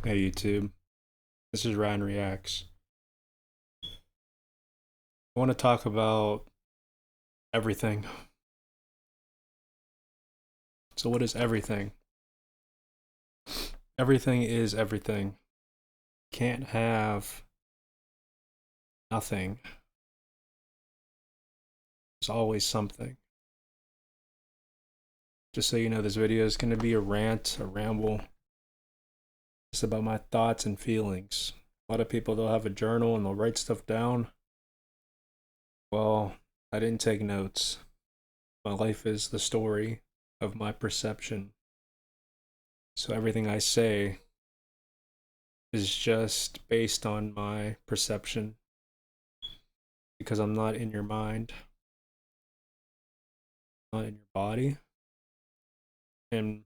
Hey YouTube, this is RyanREAX. I want to talk about everything. So what is everything? Everything is everything. Can't have nothing. There's always something. Just so you know, this video is going to be a rant, a ramble, just about my thoughts and feelings. A lot of people, they'll have a journal and they'll write stuff down. Well, I didn't take notes. My life is the story of my perception. So everything I say is just based on my perception because I'm not in your mind, not in your body, and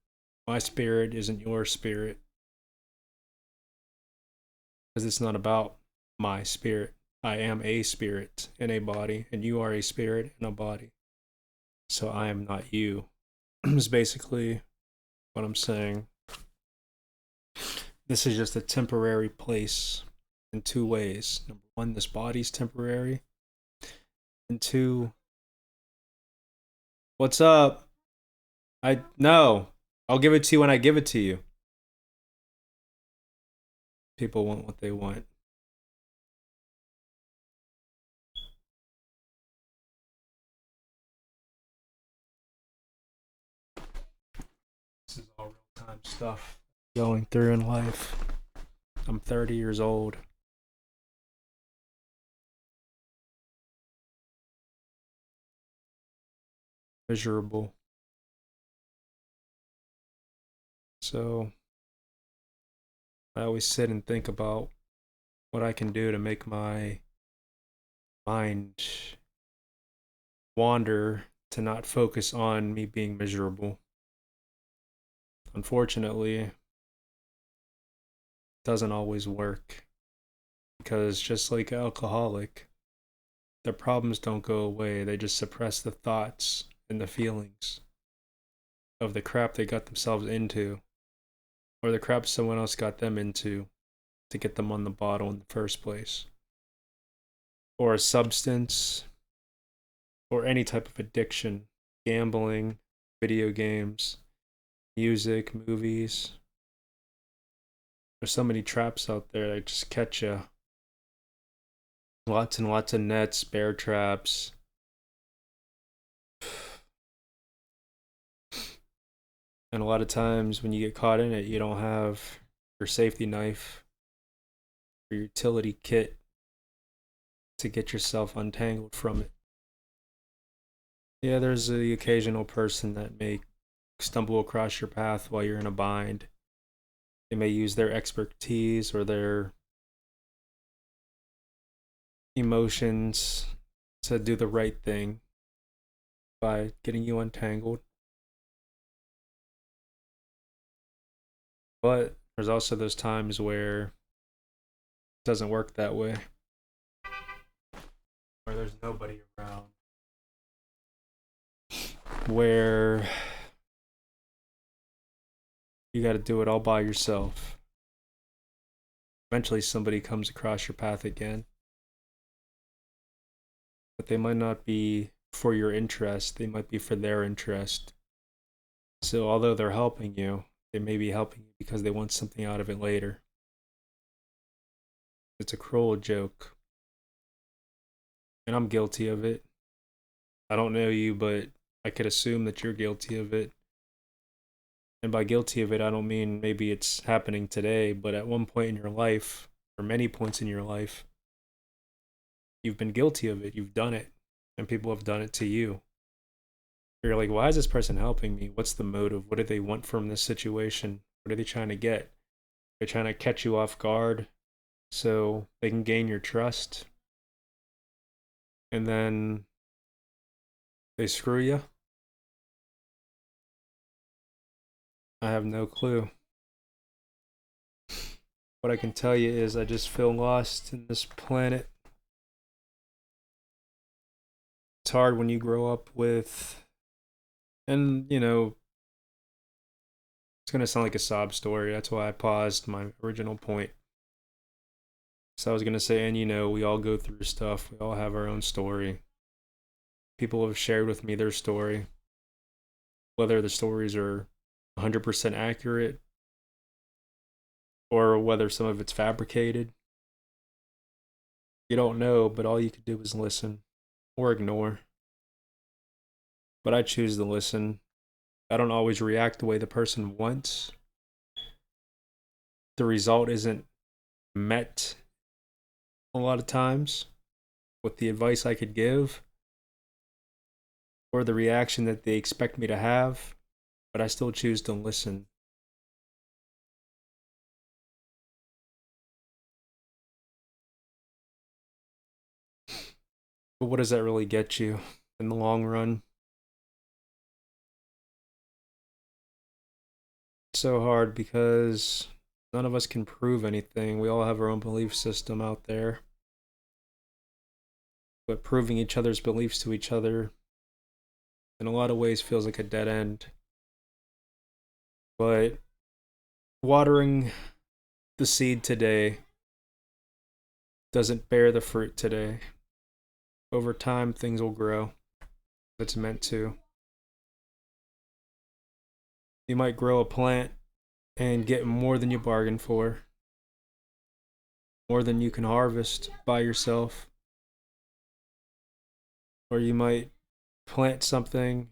my spirit isn't your spirit because it's not about my spirit. I am a spirit in a body, and you are a spirit in a body. So I am not you. Is basically what I'm saying. This is just a temporary place in two ways. Number one, this body's temporary. And two, what's up? I no. I'll give it to you when I give it to you. People want what they want. This is all real time stuff going through in life. I'm 30 years old. Miserable. So I always sit and think about what I can do to make my mind wander to not focus on me being miserable. Unfortunately, it doesn't always work because just like an alcoholic, their problems don't go away. They just suppress the thoughts and the feelings of the crap they got themselves into or the crap someone else got them into to get them on the bottle in the first place. Or a substance or any type of addiction, gambling, video games, music, movies. There's so many traps out there that just catch you. Lots and lots of nets, bear traps. And a lot of times when you get caught in it, you don't have your safety knife or utility kit to get yourself untangled from it. Yeah, there's the occasional person that may stumble across your path while you're in a bind. They may use their expertise or their emotions to do the right thing by getting you untangled. But there's also those times where it doesn't work that way, where there's nobody around, where you got to do it all by yourself. Eventually, somebody comes across your path again, but they might not be for your interest, they might be for their interest. So, although they're helping you, they may be helping you because they want something out of it later. It's a cruel joke, and I'm guilty of it. I don't know you, but I could assume that you're guilty of it. And by guilty of it, I don't mean maybe it's happening today, but at one point in your life, or many points in your life, you've been guilty of it. You've done it, and people have done it to you. You're like, why is this person helping me? What's the motive? What do they want from this situation? What are they trying to get? They're trying to catch you off guard so they can gain your trust. And then they screw you. I have no clue. What I can tell you is I just feel lost in this planet. It's hard when you grow up with, and you know, It's gonna sound like a sob story. That's why I paused my original point. So I was gonna say, and you know, we all go through stuff. We all have our own story. People have shared with me their story. Whether the stories are 100% accurate or whether some of it's fabricated, you don't know, but all you could do is listen or ignore. But I choose to listen. I don't always react the way the person wants. The result isn't met a lot of times with the advice I could give or the reaction that they expect me to have, but I still choose to listen. But what does that really get you in the long run? It's so hard because none of us can prove anything. We all have our own belief system out there. But proving each other's beliefs to each other in a lot of ways feels like a dead end. But watering the seed today doesn't bear the fruit today. Over time, things will grow. It's meant to. You might grow a plant and get more than you bargained for, more than you can harvest by yourself. Or you might plant something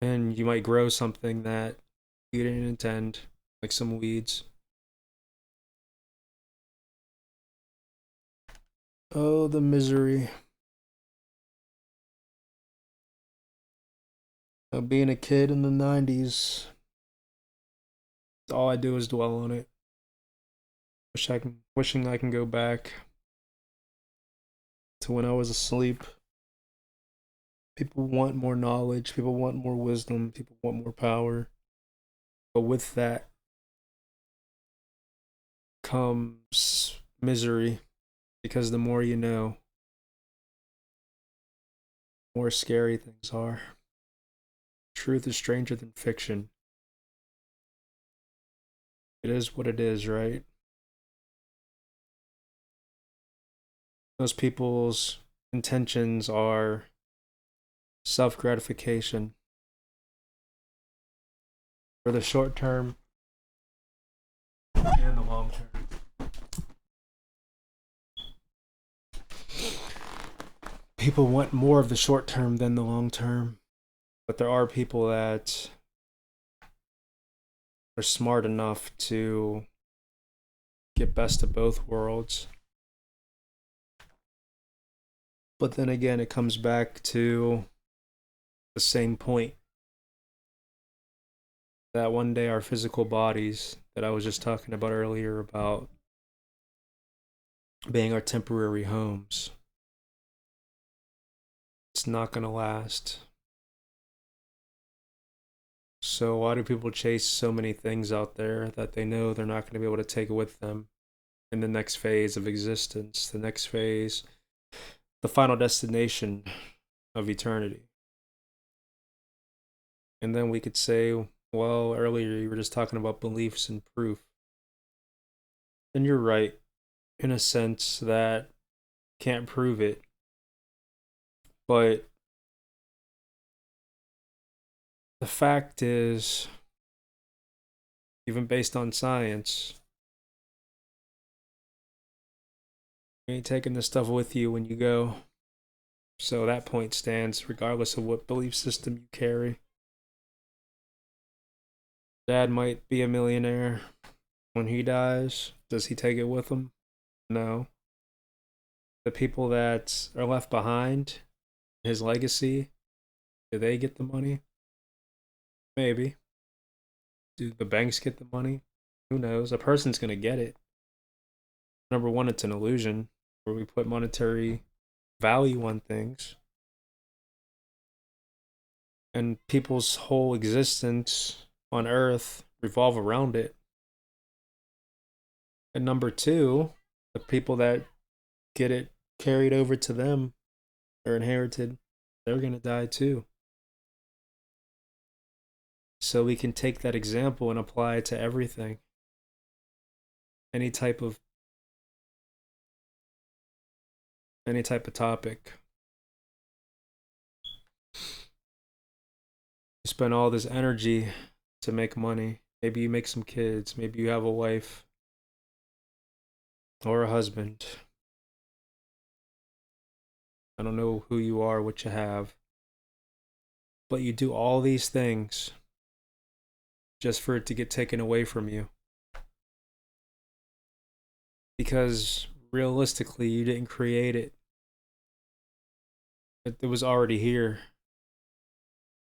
and you might grow something that you didn't intend, like some weeds. Oh, the misery of being a kid in the 90s. All I do is dwell on it. Wishing I can go back to when I was asleep. People want more knowledge, people want more wisdom, people want more power. But with that comes misery, because the more you know, the more scary things are. Truth is stranger than fiction. It is what it is, right? Most people's intentions are self gratification for the short term and the long term. People want more of the short term than the long term, but there are people that are smart enough to get best of both worlds. But then again, it comes back to the same point that one day our physical bodies that I was just talking about earlier about being our temporary homes, it's not going to last. So why do people chase so many things out there that they know they're not going to be able to take with them in the next phase of existence, the next phase, the final destination of eternity? And then we could say, well, earlier you were just talking about beliefs and proof. And you're right, in a sense that can't prove it. But the fact is, even based on science, you ain't taking this stuff with you when you go. So that point stands regardless of what belief system you carry. Dad might be a millionaire. When he dies, does he take it with him? No. The people that are left behind, his legacy, do they get the money? Maybe. Do the banks get the money? Who knows? A person's going to get it. Number one, it's an illusion where we put monetary value on things. And people's whole existence on Earth revolve around it. And number two, the people that get it carried over to them or inherited, they're going to die too. So we can take that example and apply it to everything. Any type of topic. You spend all this energy to make money. Maybe you make some kids. Maybe you have a wife or a husband. I don't know who you are, what you have. But you do all these things just for it to get taken away from you. Because realistically, you didn't create it. It was already here.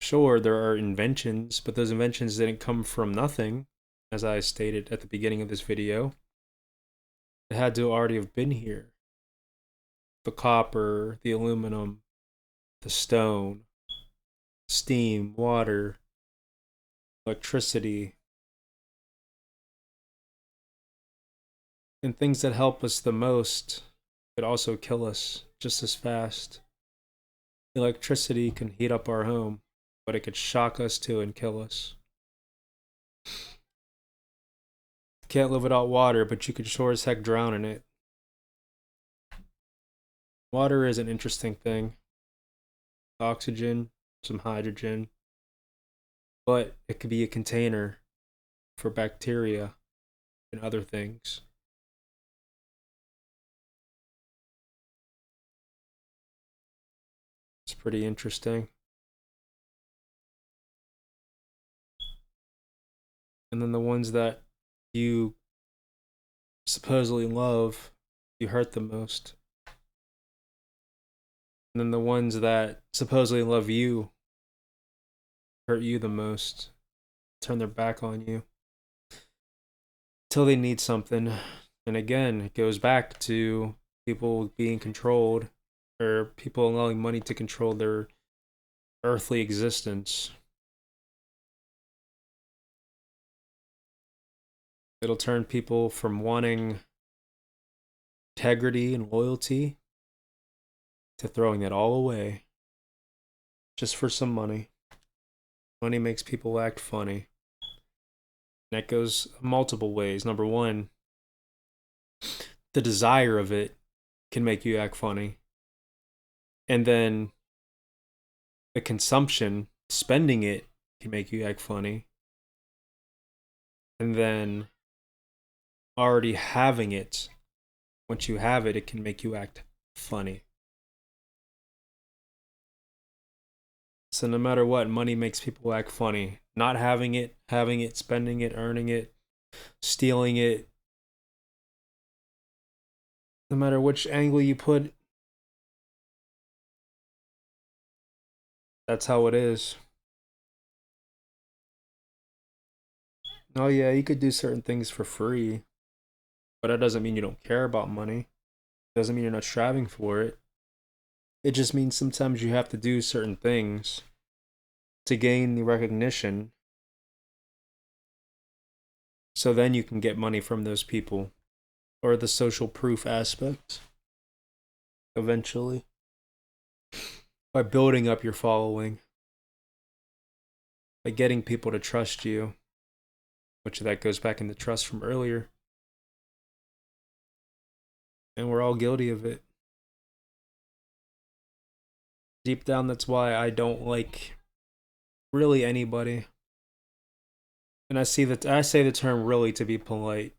Sure, there are inventions, but those inventions didn't come from nothing, as I stated at the beginning of this video. It had to already have been here. The copper, the aluminum, the stone, steam, water, electricity, and things that help us the most could also kill us just as fast. Electricity can heat up our home, but it could shock us too and kill us. Can't live without water, but you could sure as heck drown in it. Water is an interesting thing. Oxygen, some hydrogen, but it could be a container for bacteria and other things. It's pretty interesting. And then the ones that you supposedly love, you hurt the most. And then the ones that supposedly love you hurt you the most, turn their back on you till they need something. And again, it goes back to people being controlled, or people allowing money to control their earthly existence. It'll turn people from wanting integrity and loyalty to throwing it all away just for some money. Money makes people act funny. And that goes multiple ways. Number one, the desire of it can make you act funny. And then the consumption, spending it, can make you act funny. And then already having it, once you have it, it can make you act funny. So no matter what, money makes people act funny. Not having it, spending it, earning it, stealing it. No matter which angle you put, that's how it is. Oh yeah, you could do certain things for free, but that doesn't mean you don't care about money. It doesn't mean you're not striving for it. It just means sometimes you have to do certain things to gain the recognition, so then you can get money from those people, or the social proof aspect eventually, by building up your following, by getting people to trust you, which that goes back into trust from earlier. And we're all guilty of it. Deep down, that's why I don't like really anybody. And I say the term really to be polite.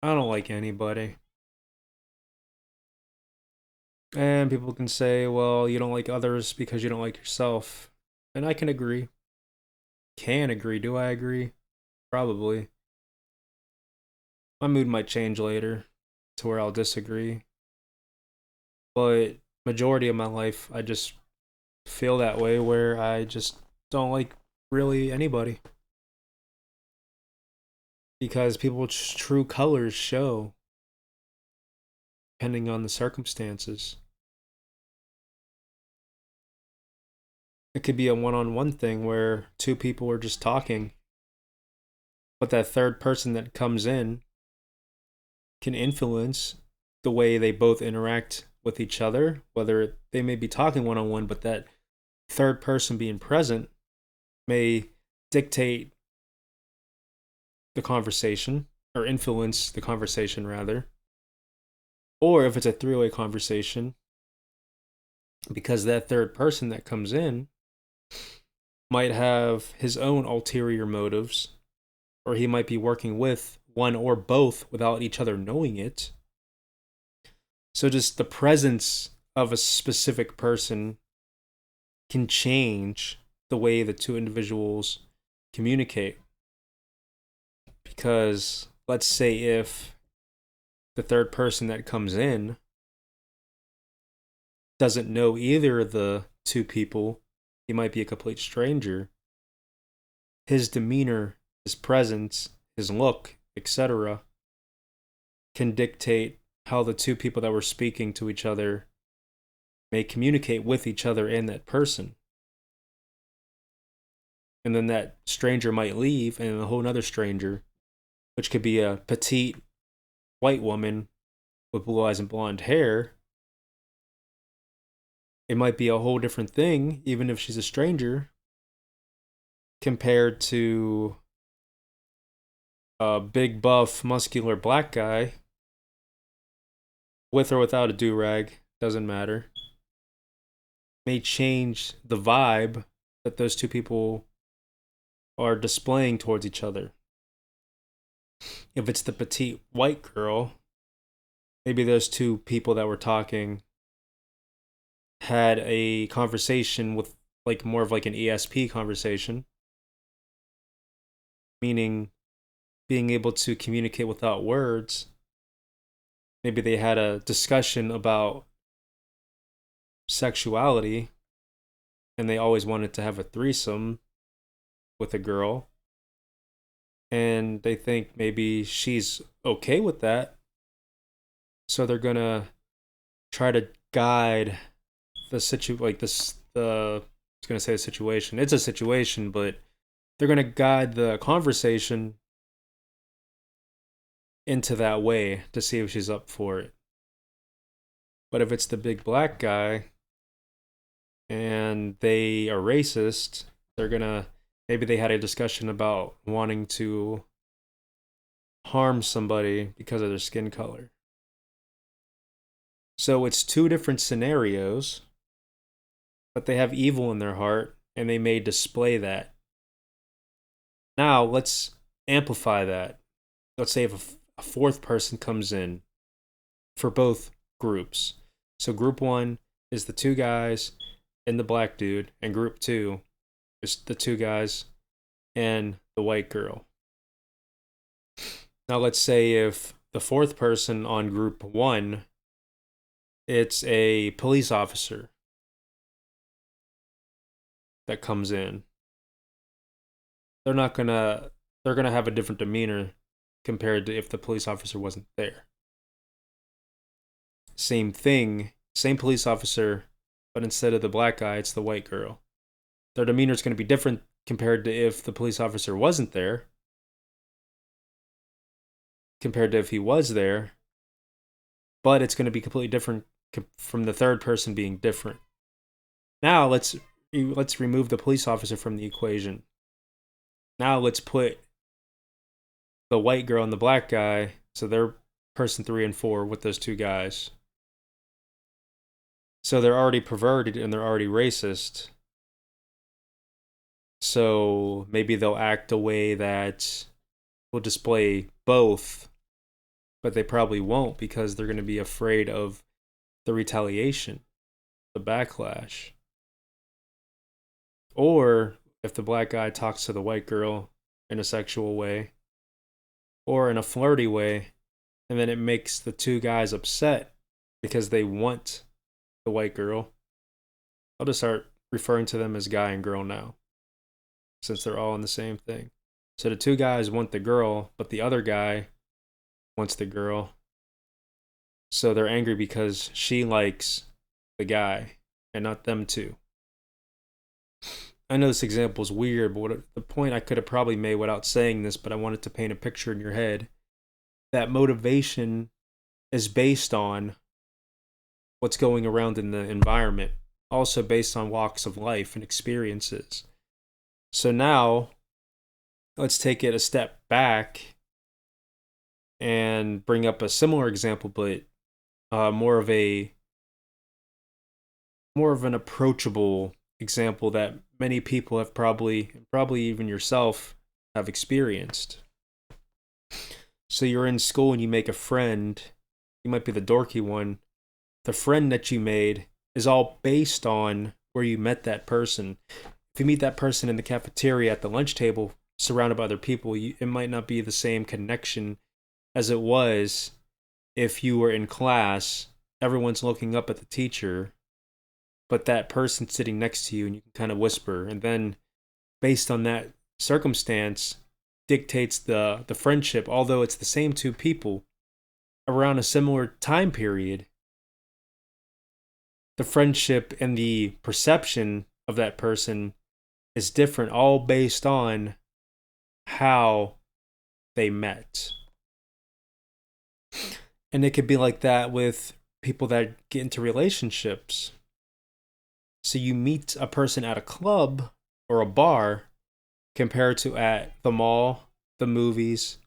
I don't like anybody. And people can say, well, you don't like others because you don't like yourself. And I can agree. Can agree. Do I agree? Probably. My mood might change later to where I'll disagree. But majority of my life, I just feel that way, where I just don't like really anybody. Because people's true colors show, depending on the circumstances. It could be a one-on-one thing where two people are just talking, but that third person that comes in can influence the way they both interact with each other, whether they may be talking one-on-one, but that third person being present may dictate the conversation, or influence the conversation rather. Or if it's a three-way conversation, because that third person that comes in might have his own ulterior motives, or he might be working with one or both without each other knowing it. So just the presence of a specific person can change the way the two individuals communicate. Because let's say if the third person that comes in doesn't know either of the two people, he might be a complete stranger. His demeanor, his presence, his look, etc., can dictate how the two people that were speaking to each other may communicate with each other and that person. And then that stranger might leave, and a whole other stranger, which could be a petite white woman with blue eyes and blonde hair. It might be a whole different thing, even if she's a stranger, compared to a big, buff, muscular black guy, with or without a do-rag, doesn't matter. May change the vibe that those two people are displaying towards each other. If it's the petite white girl, maybe those two people that were talking had a conversation with like more of like an ESP conversation, meaning being able to communicate without words. Maybe they had a discussion about sexuality and they always wanted to have a threesome with a girl, and they think maybe she's okay with that, so they're gonna try to guide the I was gonna say a situation, it's a situation, but they're gonna guide the conversation into that way to see if she's up for it. But if it's the big black guy and they are racist, they're gonna, maybe they had a discussion about wanting to harm somebody because of their skin color. So it's two different scenarios, but they have evil in their heart and they may display that. Now let's amplify that. Let's say if a fourth person comes in for both groups. So group one is the two guys and the black dude, and group two is the two guys and the white girl. Now let's say if the fourth person on group one, it's a police officer that comes in. They're gonna have a different demeanor compared to if the police officer wasn't there. Same thing, same police officer, but instead of the black guy, it's the white girl. Their demeanor is going to be different compared to if the police officer wasn't there, compared to if he was there, but it's going to be completely different from the third person being different. Now let's remove the police officer from the equation. Now let's put the white girl and the black guy, so they're person 3 and 4 with those two guys. So they're already perverted and they're already racist. So maybe they'll act a way that will display both, but they probably won't because they're going to be afraid of the retaliation, the backlash. Or if the black guy talks to the white girl in a sexual way or in a flirty way, and then it makes the two guys upset because they want the white girl. I'll just start referring to them as guy and girl now, since they're all in the same thing. So the two guys want the girl, but the other guy wants the girl. So they're angry because she likes the guy and not them two. I know this example is weird, but the point I could have probably made without saying this, but I wanted to paint a picture in your head. That motivation is based on what's going around in the environment, also based on walks of life and experiences. So now let's take it a step back and bring up a similar example, but more of an approachable example that many people have probably even yourself have experienced. So you're in school and you make a friend. You might be the dorky one. The friend that you made is all based on where you met that person. If you meet that person in the cafeteria at the lunch table, surrounded by other people, it might not be the same connection as it was if you were in class. Everyone's looking up at the teacher, but that person sitting next to you, and you can kind of whisper, and then based on that circumstance dictates the friendship. Although it's the same two people around a similar time period, the friendship and the perception of that person is different, all based on how they met. And it could be like that with people that get into relationships. So you meet a person at a club or a bar compared to at the mall, the movies,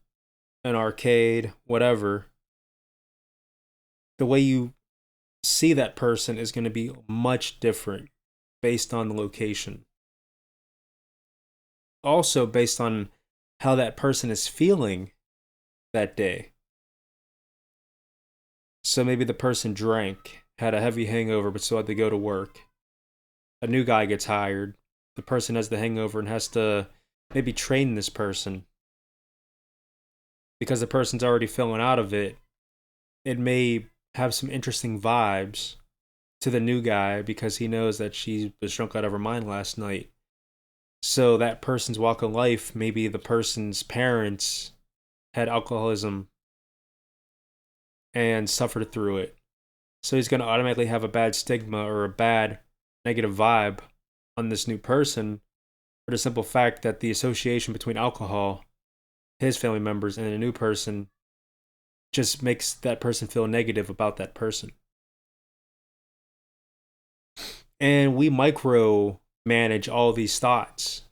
an arcade, whatever. The way you see that person is going to be much different based on the location. Also, based on how that person is feeling that day. So maybe the person drank, had a heavy hangover, but still had to go to work. A new guy gets hired. The person has the hangover and has to maybe train this person. Because the person's already feeling out of it, it may have some interesting vibes to the new guy because he knows that she was drunk out of her mind last night. So that person's walk of life, maybe the person's parents had alcoholism and suffered through it. So he's going to automatically have a bad stigma or a bad negative vibe on this new person for the simple fact that the association between alcohol, his family members, and a new person just makes that person feel negative about that person. And we micro manage all these thoughts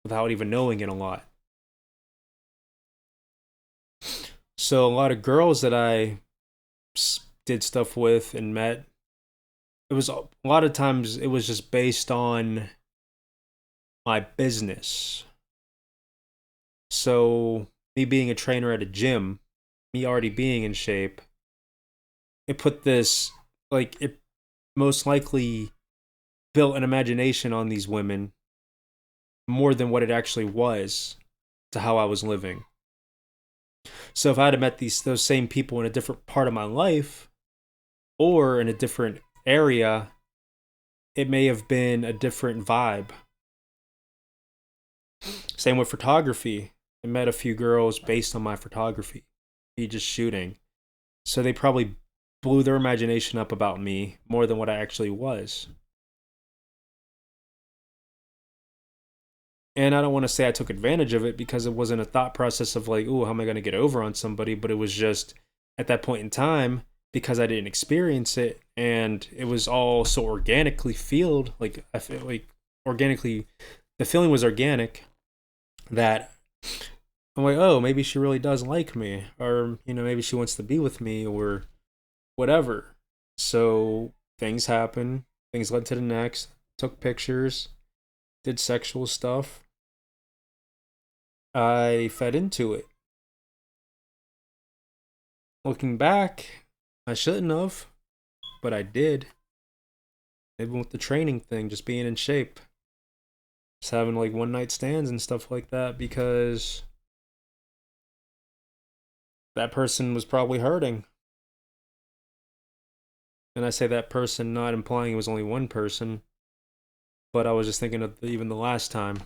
without even knowing it a lot. So a lot of girls that I did stuff with and met, it was a lot of times it was just based on my business. So me being a trainer at a gym, me already being in shape, it put this, like, it most likely built an imagination on these women more than what it actually was to how I was living. So if I had met those same people in a different part of my life or in a different area, it may have been a different vibe. Same with photography. I met a few girls based on my photography, me just shooting. So they probably blew their imagination up about me more than what I actually was. And I don't want to say I took advantage of it because it wasn't a thought process of like, oh, how am I going to get over on somebody? But it was just at that point in time, because I didn't experience it and it was all so organically felt, like I feel like organically, the feeling was organic that I'm like, oh, maybe she really does like me, or maybe she wants to be with me, or whatever. So things happen, things led to the next, took pictures, did sexual stuff. I fed into it. Looking back, I shouldn't have, but I did. Maybe with the training thing, just being in shape. Just having like one night stands and stuff like that because that person was probably hurting. And I say that person not implying it was only one person, but I was just thinking of even the last time.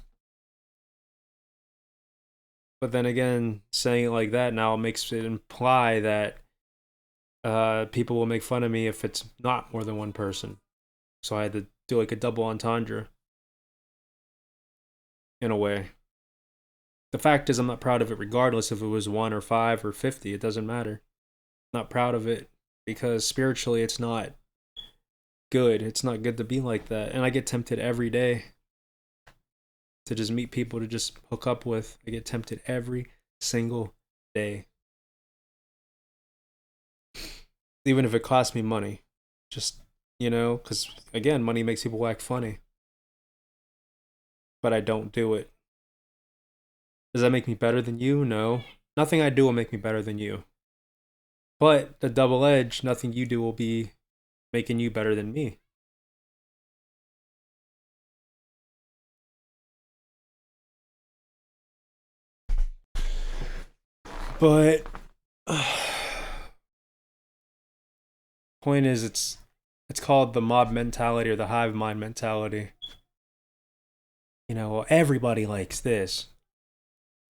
But then again, saying it like that now makes it imply that people will make fun of me if it's not more than one person. So I had to do like a double entendre in a way. The fact is, I'm not proud of it regardless if it was 1 or 5 or 50. It doesn't matter. I'm not proud of it because spiritually it's not good. It's not good to be like that. And I get tempted every day. to just meet people to just hook up with. I get tempted every single day. Even if it costs me money. Just, because again, money makes people act funny. But I don't do it. Does that make me better than you? No. Nothing I do will make me better than you. But the double edge, nothing you do will be making you better than me. But point is, it's called the mob mentality or the hive mind mentality. Well, everybody likes this.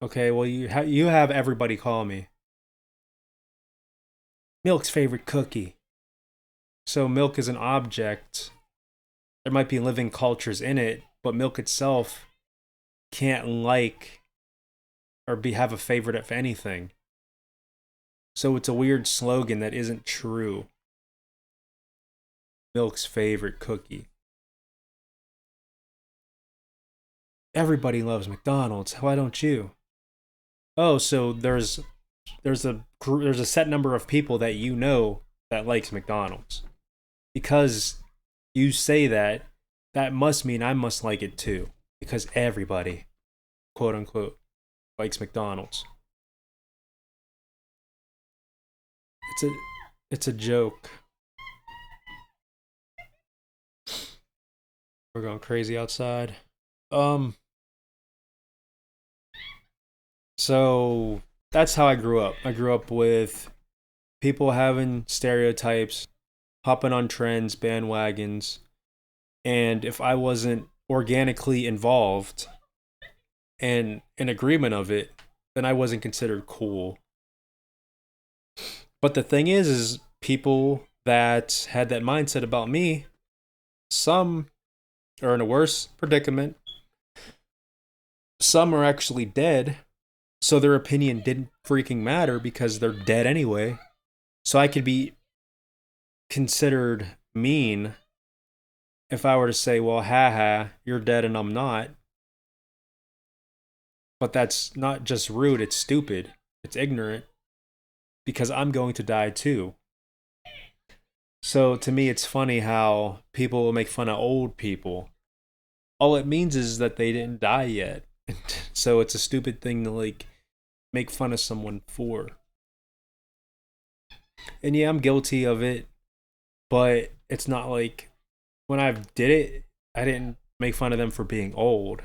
Okay, well, you have everybody call me Milk's favorite cookie. So milk is an object. There might be living cultures in it, but milk itself can't like or have a favorite of anything. So it's a weird slogan that isn't true. Milk's favorite cookie. Everybody loves McDonald's. Why don't you? Oh, so there's a set number of people that that likes McDonald's. Because you say that, that must mean I must like it too. Because everybody, quote unquote, likes McDonald's. It's a joke. We're going crazy outside. So that's how I grew up. I grew up with people having stereotypes, hopping on trends, bandwagons, and if I wasn't organically involved and in agreement of it, then I wasn't considered cool. But the thing is people that had that mindset about me, some are in a worse predicament. Some are actually dead, so their opinion didn't freaking matter because they're dead anyway. So I could be considered mean if I were to say, well, haha, you're dead and I'm not. But that's not just rude, it's stupid. It's ignorant. Because I'm going to die too. So to me, it's funny how people will make fun of old people. All it means is that they didn't die yet. So it's a stupid thing to like make fun of someone for. And yeah, I'm guilty of it, but it's not like when I did it, I didn't make fun of them for being old.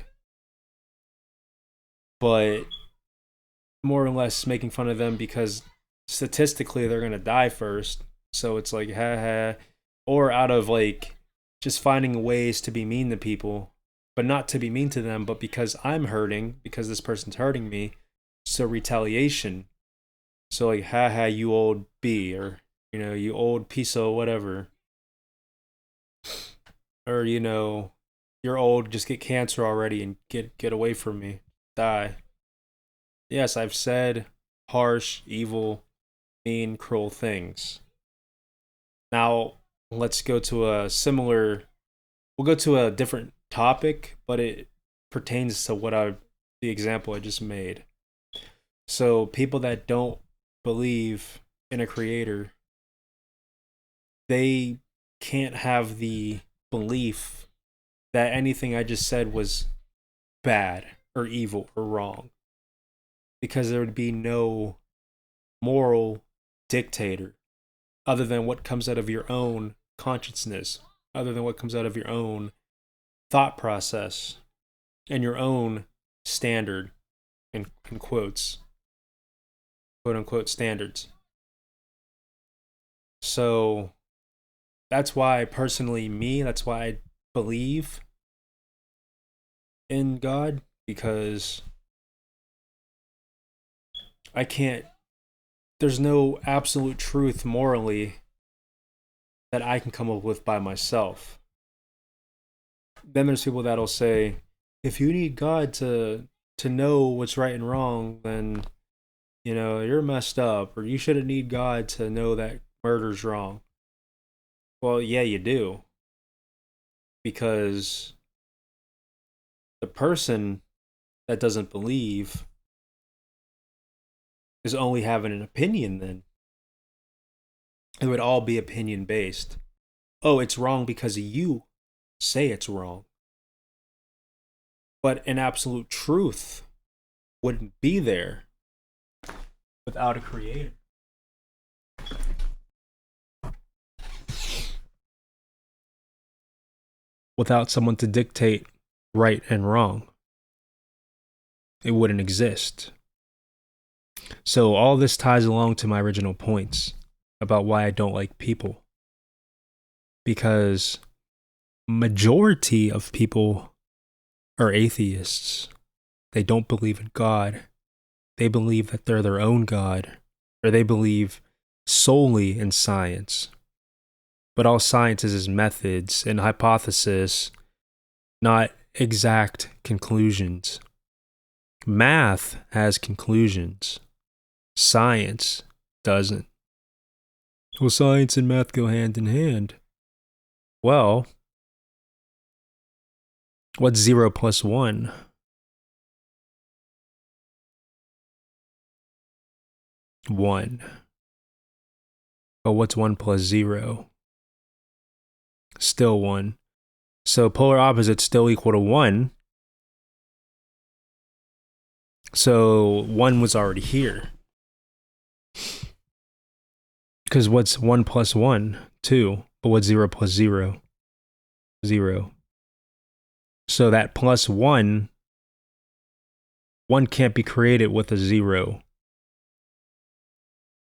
But more or less making fun of them because statistically they're going to die first. So it's like, haha. Or out of like just finding ways to be mean to people, but not to be mean to them, but because I'm hurting, because this person's hurting me. So retaliation. So like, haha, you old B, or, you old piece of whatever. Or, you're old, just get cancer already and get away from me. Die. Yes, I've said harsh, evil, mean, cruel things. Now, let's go to we'll go to a different topic, but it pertains to the example I just made. So, people that don't believe in a creator, they can't have the belief that anything I just said was bad or evil or wrong. Because there would be no moral dictator other than what comes out of your own consciousness, other than what comes out of your own thought process and your own standard, in quotes, quote unquote standards. So that's why that's why I believe in God, because there's no absolute truth morally that I can come up with by myself. Then there's people that'll say, if you need God to know what's right and wrong, then you're messed up, or you shouldn't need God to know that murder's wrong. Well, yeah, you do. Because The person that doesn't believe is only having an opinion then. It would all be opinion based. Oh, it's wrong because you say it's wrong. But an absolute truth wouldn't be there without a creator. Without someone to dictate right and wrong, it wouldn't exist. So all this ties along to my original points about why I don't like people. Because majority of people are atheists. They don't believe in God. They believe that they're their own God, or they believe solely in science. But all science is methods and hypothesis, not exact conclusions. Math has conclusions. Science doesn't. Well, science and math go hand in hand. Well, what's 0 plus 1? 1. But what's 1 plus 0? Still 1. So polar opposites still equal to 1. So 1 was already here. Because what's 1 plus 1? 2. But what's 0 plus 0? 0. So that plus 1 can't be created with a 0.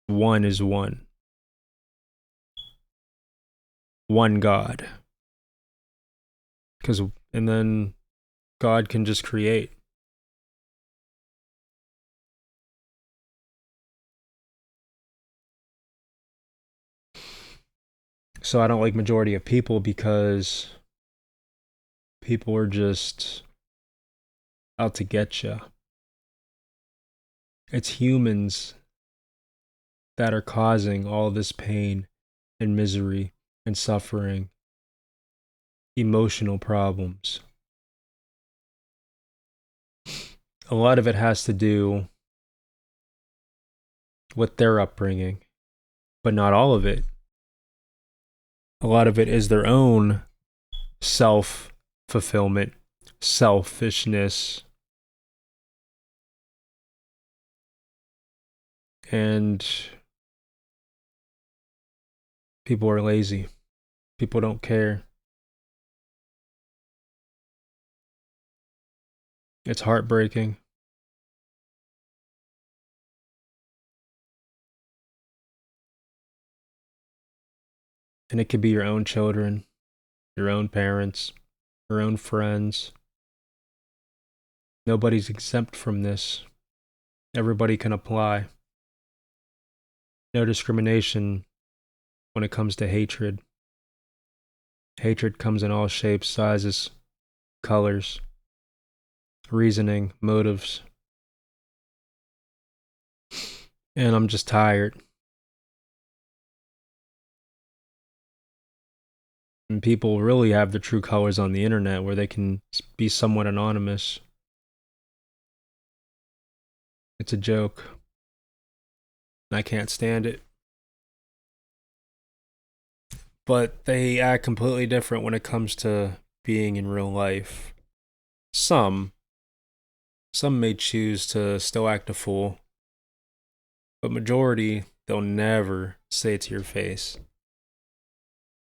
1 is 1. One God. And then God can just create. So I don't like majority of people because people are just out to get you. It's humans that are causing all this pain and misery and suffering, emotional problems. A lot of it has to do with their upbringing, but not all of it. A lot of it is their own self-fulfillment, selfishness, and people are lazy. People don't care. It's heartbreaking. And it could be your own children, your own parents, your own friends. Nobody's exempt from this. Everybody can apply. No discrimination when it comes to hatred. Hatred comes in all shapes, sizes, colors, reasoning, motives. And I'm just tired. And people really have the true colors on the internet where they can be somewhat anonymous. It's a joke. I can't stand it. But they act completely different when it comes to being in real life. Some may choose to still act a fool, but majority, they'll never say it to your face.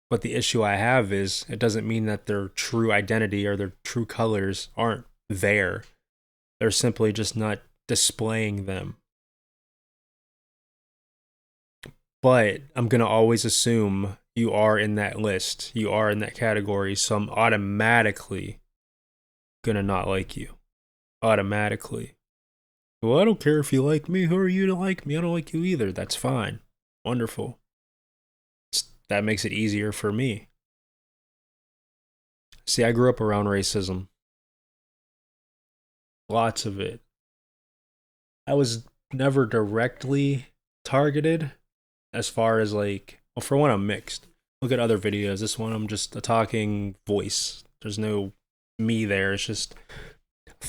But the issue I have is, it doesn't mean that their true identity or their true colors aren't there. They're simply just not displaying them. But I'm going to always assume you are in that list. You are in that category, so I'm automatically going to not like you. Automatically. Well, I don't care if you like me. Who are you to like me? I don't like you either. That's fine. Wonderful. That makes it easier for me. See, I grew up around racism. Lots of it. I was never directly targeted as far as like, well, for one, I'm mixed. Look at other videos. This one, I'm just a talking voice. There's no me there. It's just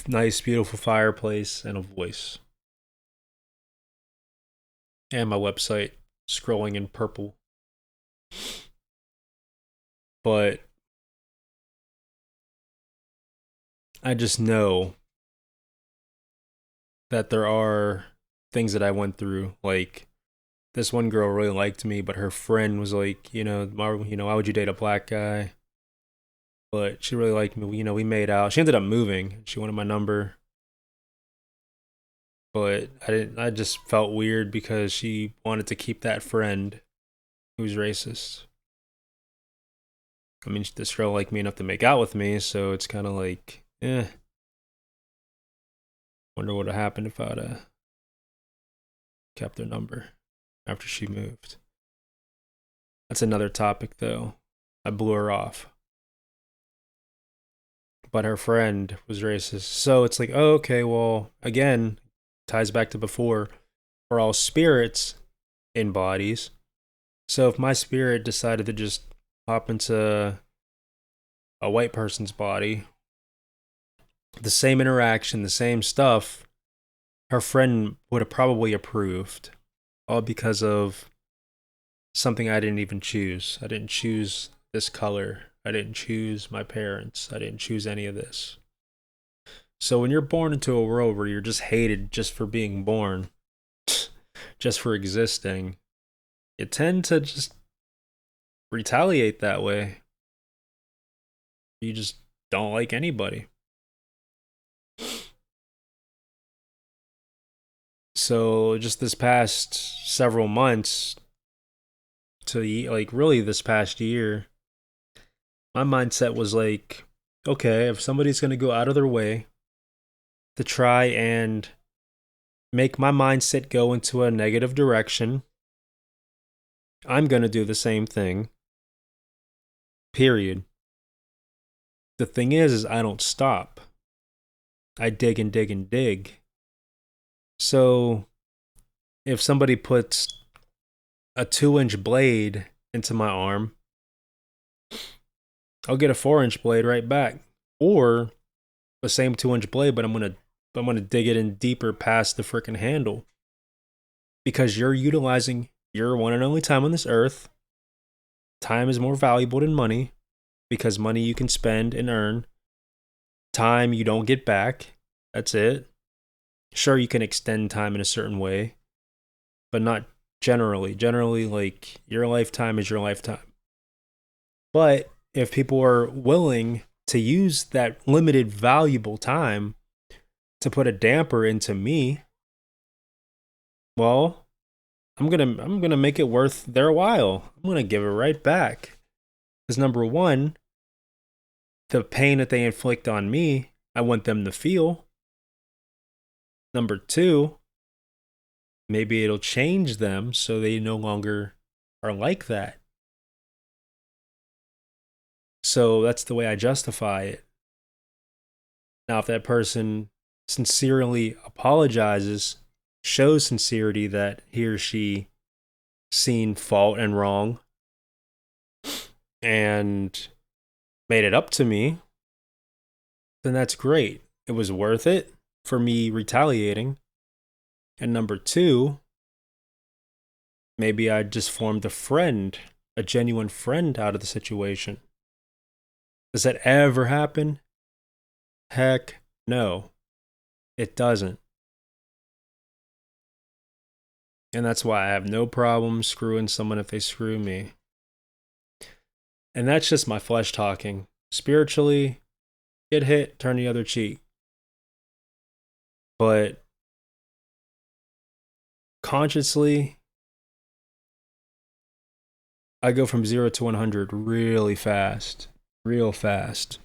nice, beautiful fireplace, and a voice. And my website scrolling in purple. But I just know that there are things that I went through. Like, this one girl really liked me, but her friend was like, why would you date a black guy? But she really liked me. We made out. She ended up moving. She wanted my number, but I didn't. I just felt weird because she wanted to keep that friend who's racist. I mean, this girl liked me enough to make out with me, so it's kind of like, wonder what would have happened if I'd kept her number after she moved. That's another topic, though. I blew her off. But her friend was racist. So it's like, oh, okay, well, again, ties back to before. We're all spirits in bodies. So if my spirit decided to just hop into a white person's body, the same interaction, the same stuff, her friend would have probably approved. All because of something I didn't even choose. I didn't choose this color. I didn't choose my parents. I didn't choose any of this. So when you're born into a world where you're just hated just for being born, just for existing, you tend to just retaliate that way. You just don't like anybody. So just this past several months to like really this past year, my mindset was like, okay, if somebody's going to go out of their way to try and make my mindset go into a negative direction, I'm going to do the same thing. Period. The thing is I don't stop. I dig and dig and dig. So if somebody puts a 2-inch blade into my arm, I'll get a 4-inch blade right back. Or the same 2-inch blade, but I'm gonna dig it in deeper past the freaking handle. Because you're utilizing your one and only time on this earth. Time is more valuable than money, because money you can spend and earn. Time you don't get back. That's it. Sure, you can extend time in a certain way, but not generally. Generally, like, your lifetime is your lifetime. But if people are willing to use that limited, valuable time to put a damper into me, well, I'm gonna make it worth their while. I'm gonna give it right back. Because number one, the pain that they inflict on me, I want them to feel. Number two, maybe it'll change them so they no longer are like that. So that's the way I justify it. Now, if that person sincerely apologizes, shows sincerity that he or she seen fault and wrong, and made it up to me, then that's great. It was worth it for me retaliating. And number two, maybe I just formed a genuine friend out of the situation. Does that ever happen? Heck no, it doesn't. And that's why I have no problem screwing someone if they screw me. And that's just my flesh talking. Spiritually, get hit, turn the other cheek. But consciously, I go from 0 to 100 really fast. Real fast.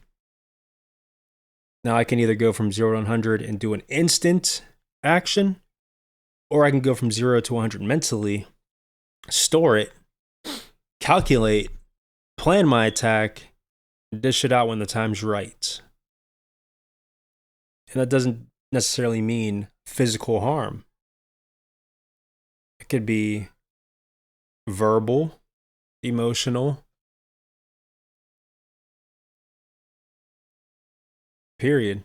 Now I can either go from 0 to 100 and do an instant action, or I can go from 0 to 100 mentally, store it, calculate, plan my attack, and dish it out when the time's right. And that doesn't necessarily mean physical harm. It could be verbal, emotional, period.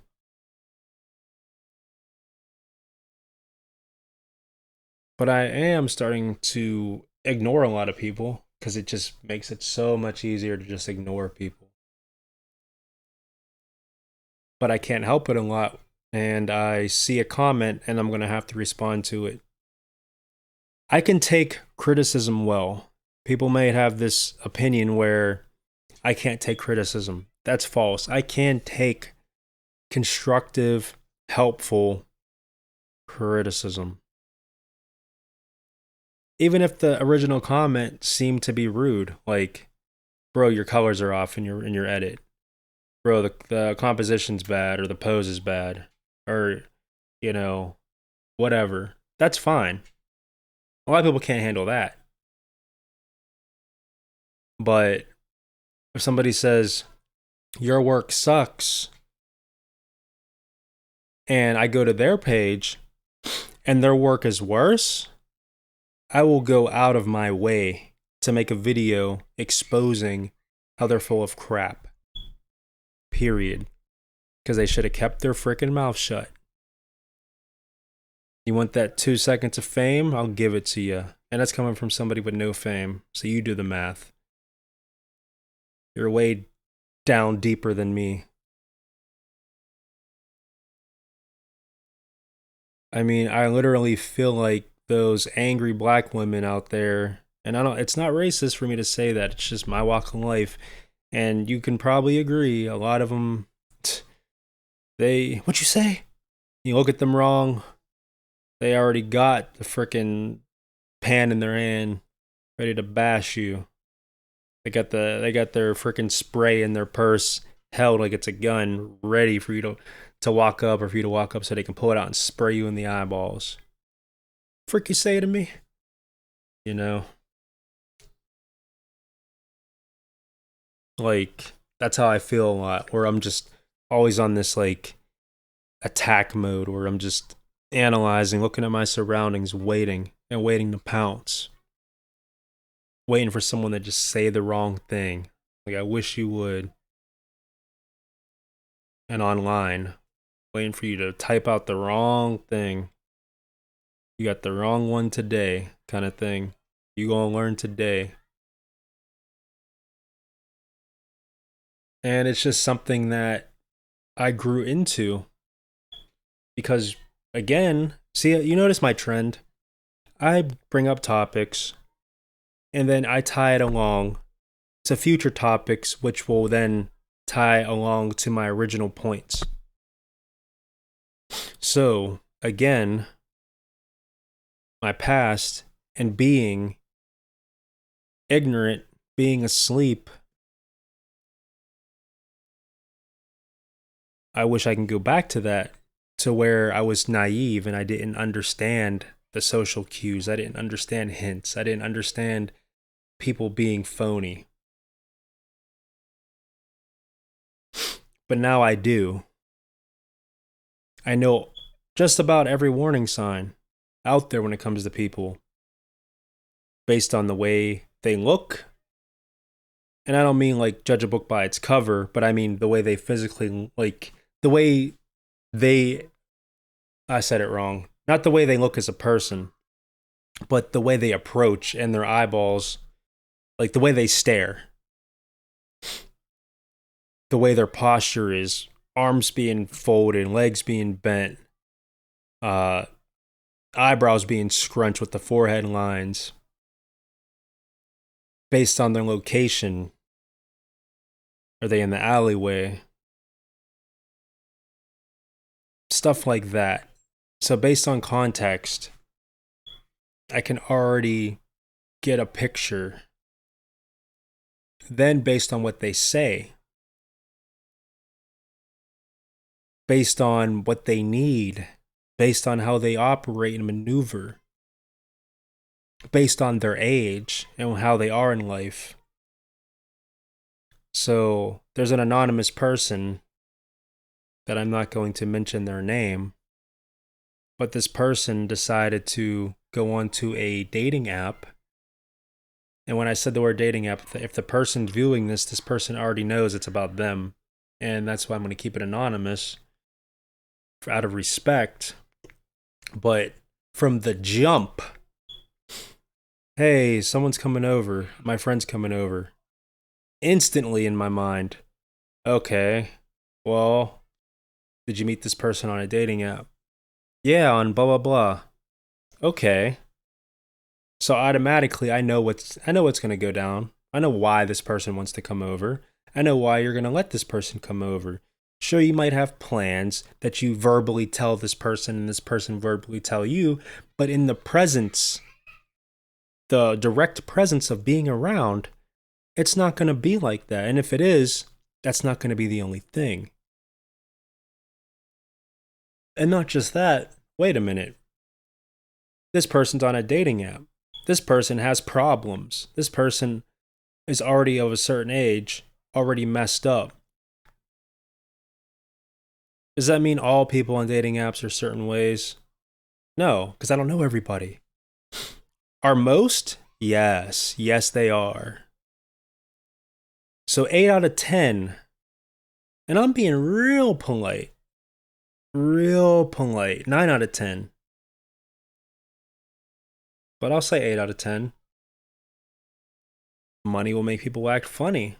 But I am starting to ignore a lot of people because it just makes it so much easier to just ignore people. But I can't help it a lot. And I see a comment and I'm going to have to respond to it. I can take criticism well. People may have this opinion where I can't take criticism. That's false. I can take constructive, helpful criticism. Even if the original comment seemed to be rude, like, bro, your colors are off in your edit. Bro, the composition's bad or the pose is bad. Or, you know, whatever. That's fine. A lot of people can't handle that. But if somebody says, your work sucks, and I go to their page and their work is worse, I will go out of my way to make a video exposing how they're full of crap. Period. Because they should have kept their freaking mouth shut. You want that 2 seconds of fame? I'll give it to you. And that's coming from somebody with no fame. So you do the math. You're way down deeper than me. I mean, I literally feel like those angry black women out there, and it's not racist for me to say that, it's just my walk of life. And you can probably agree, a lot of them, what you say? You look at them wrong, they already got the frickin' pan in their hand, ready to bash you. They got their frickin' spray in their purse, held like it's a gun, ready for you to walk up, or for you to walk up so they can pull it out and spray you in the eyeballs. Frick you say to me? You know? Like, that's how I feel a lot, where I'm just always on this, like, attack mode, where I'm just analyzing, looking at my surroundings, waiting to pounce. Waiting for someone to just say the wrong thing. Like, I wish you would. And online, waiting for you to type out the wrong thing. You got the wrong one today, kind of thing. You gonna learn today. And it's just something that I grew into. Because, again, see, you notice my trend? I bring up topics, and then I tie it along to future topics, which will then tie along to my original points. So, again, my past and being ignorant, being asleep, I wish I can go back to that, to where I was naive and I didn't understand the social cues. I didn't understand hints. I didn't understand people being phony. But now I do. I know just about every warning sign out there when it comes to people, based on the way they look. And I don't mean like judge a book by its cover, but I mean the way they physically, like the way I said it wrong. Not the way they look as a person, but the way they approach and their eyeballs, like the way they stare. The way their posture is, arms being folded, legs being bent, eyebrows being scrunched with the forehead lines, based on their location. Are they in the alleyway? Stuff like that. So based on context, I can already get a picture. Then based on what they say, based on what they need, based on how they operate and maneuver, based on their age and how they are in life. So there's an anonymous person that I'm not going to mention their name, but this person decided to go onto a dating app. And when I said the word dating app, if the person's viewing this person already knows it's about them. And that's why I'm going to keep it anonymous, out of respect. But from the jump, Hey, someone's coming over. My friend's coming over. Instantly in my mind, okay, well, did you meet this person on a dating app? Yeah, on blah blah blah. Okay. So automatically I know what's gonna go down. I know why this person wants to come over. I know why you're gonna let this person come over. Sure, you might have plans that you verbally tell this person and this person verbally tell you, but in the presence, the direct presence of being around, it's not gonna be like that. And if it is, that's not gonna be the only thing. And not just that, wait a minute. This person's on a dating app. This person has problems. This person is already of a certain age, already messed up. Does that mean all people on dating apps are certain ways? No, because I don't know everybody. Are most? Yes. Yes, they are. So 8 out of 10, and I'm being real polite. Real polite. 9 out of 10. But I'll say 8 out of 10. Money will make people act funny.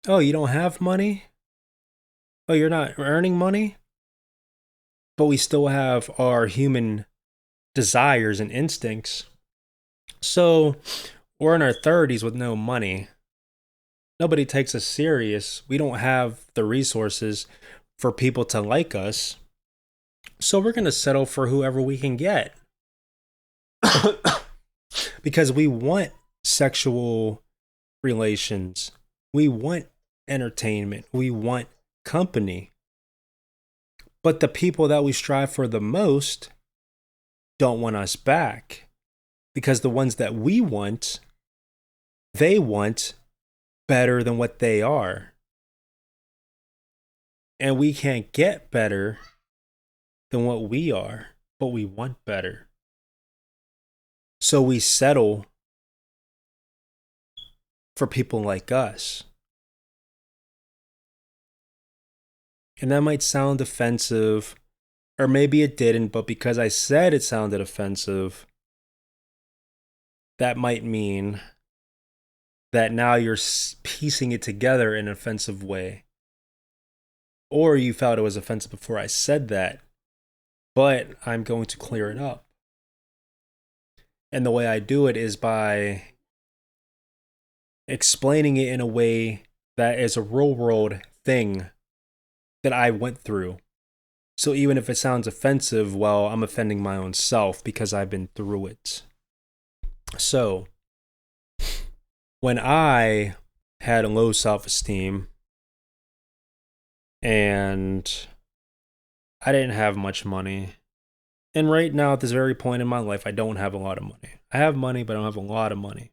Oh, you don't have money? Oh, you're not earning money? But we still have our human desires and instincts. So we're in our 30s with no money. Nobody takes us serious. We don't have the resources for people to like us. So we're going to settle for whoever we can get. Because we want sexual relations. We want entertainment. We want company. But the people that we strive for the most don't want us back. Because the ones that we want, they want better than what they are. And we can't get better than what we are, but we want better. So we settle for people like us. And that might sound offensive, or maybe it didn't, but because I said it sounded offensive, that might mean that now you're piecing it together in an offensive way. Or you felt it was offensive before I said that, but I'm going to clear it up. And the way I do it is by explaining it in a way that is a real world thing that I went through. So even if it sounds offensive, well, I'm offending my own self because I've been through it. So when I had low self-esteem and I didn't have much money, and right now at this very point in my life, I don't have a lot of money. I have money, but I don't have a lot of money.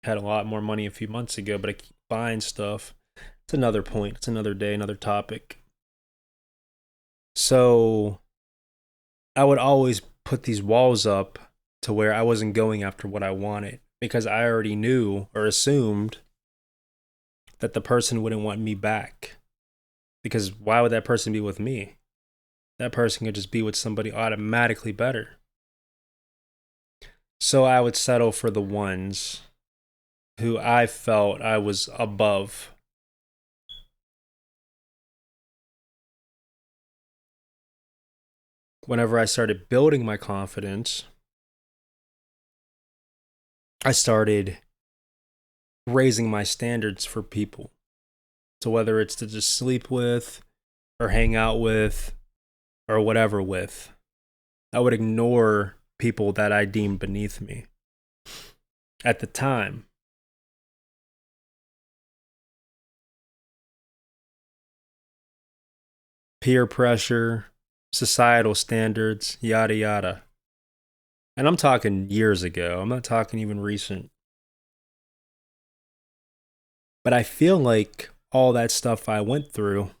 I had a lot more money a few months ago, but I keep buying stuff. It's another point. It's another day, another topic. So I would always put these walls up to where I wasn't going after what I wanted because I already knew or assumed that the person wouldn't want me back. Because why would that person be with me? That person could just be with somebody automatically better. So I would settle for the ones who I felt I was above. Whenever I started building my confidence, I started raising my standards for people. So whether it's to just sleep with or hang out with or whatever with, I would ignore people that I deemed beneath me at the time. Peer pressure, societal standards, yada yada. And I'm talking years ago. I'm not talking even recent. But I feel like all that stuff I went through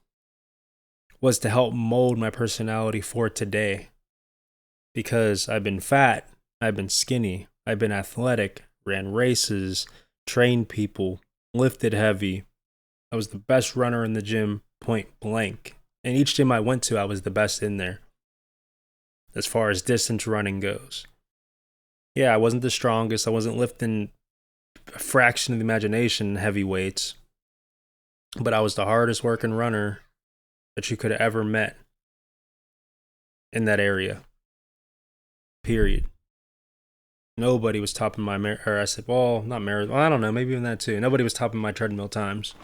was to help mold my personality for today. Because I've been fat, I've been skinny, I've been athletic, ran races, trained people, lifted heavy. I was the best runner in the gym, point blank. And each gym I went to, I was the best in there as far as distance running goes. Yeah, I wasn't the strongest. I wasn't lifting a fraction of the imagination heavy weights, but I was the hardest working runner that you could have ever met in that area. Period. Nobody was topping my or I said, well, not marathon. Well, I don't know, maybe even that too. Nobody was topping my treadmill times.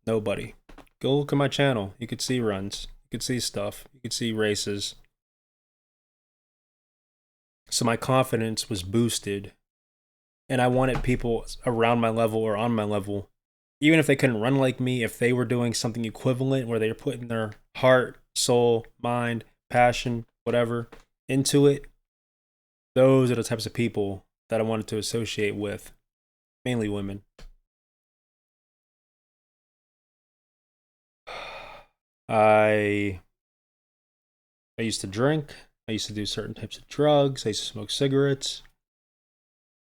Nobody. Go look at my channel. You could see runs. You could see stuff. You could see races. So my confidence was boosted, and I wanted people around my level or on my level, even if they couldn't run like me, if they were doing something equivalent where they were putting their heart, soul, mind, passion, whatever into it, those are the types of people that I wanted to associate with, mainly women. I used to drink. I used to do certain types of drugs. I used to smoke cigarettes.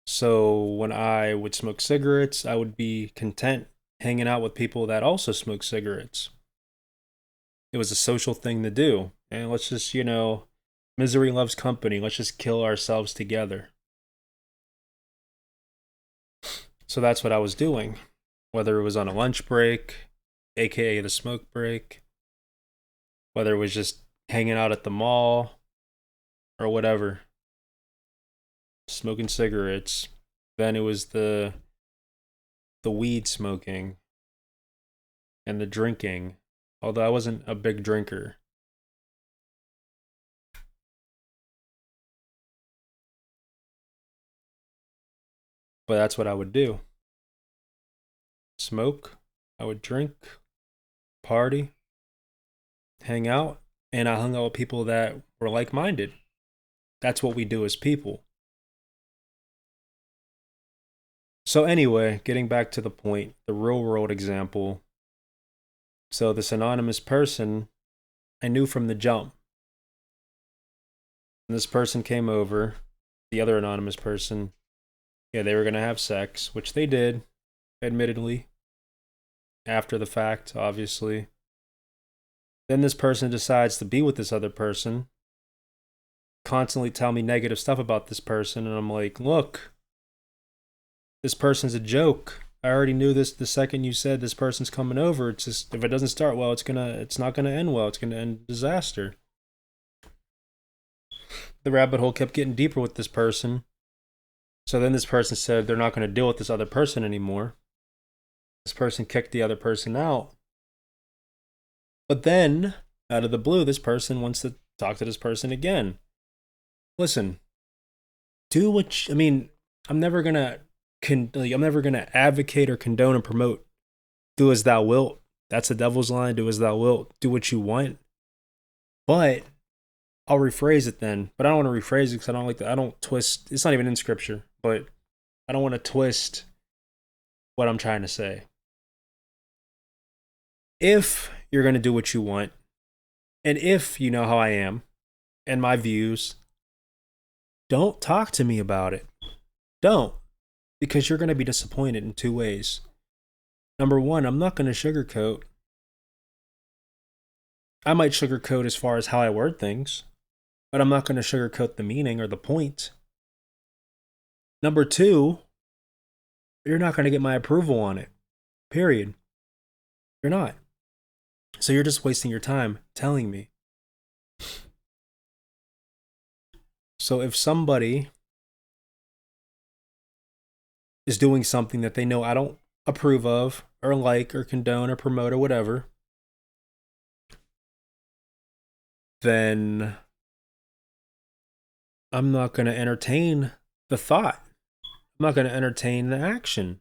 So when I would smoke cigarettes, I would be content hanging out with people that also smoke cigarettes. It was a social thing to do. And let's just, misery loves company. Let's just kill ourselves together. So that's what I was doing, whether it was on a lunch break, aka the smoke break, whether it was just hanging out at the mall or whatever, smoking cigarettes. Then it was the weed smoking and the drinking, although I wasn't a big drinker. But that's what I would do. Smoke, I would drink, party, hang out, and I hung out with people that were like-minded. That's what we do as people. So anyway, getting back to the point, the real world example. So this anonymous person, I knew from the jump. And this person came over, the other anonymous person. Yeah, they were going to have sex, which they did, admittedly. After the fact, obviously. Then this person decides to be with this other person, constantly tell me negative stuff about this person, and I'm like, look, this person's a joke. I already knew this the second you said this person's coming over. It's just, if it doesn't start well, it's not gonna end well. It's gonna end disaster. The rabbit hole kept getting deeper with this person. So then this person said they're not gonna deal with this other person anymore. This person kicked the other person out. But then, out of the blue, this person wants to talk to this person again. Listen, do what I mean, I'm never gonna advocate or condone and promote do as thou wilt. That's the devil's line. Do as thou wilt. Do what you want. But I'll rephrase it then. But I don't want to rephrase it because I don't like that. I don't twist. It's not even in scripture. But I don't want to twist what I'm trying to say. If you're going to do what you want, and if you know how I am and my views, don't talk to me about it. Don't. Because you're going to be disappointed in two ways. Number one, I'm not going to sugarcoat. I might sugarcoat as far as how I word things, but I'm not going to sugarcoat the meaning or the point. Number two, you're not going to get my approval on it. Period. You're not. So you're just wasting your time telling me. So if somebody is doing something that they know I don't approve of or like or condone or promote or whatever, then I'm not going to entertain the thought. I'm not going to entertain the action.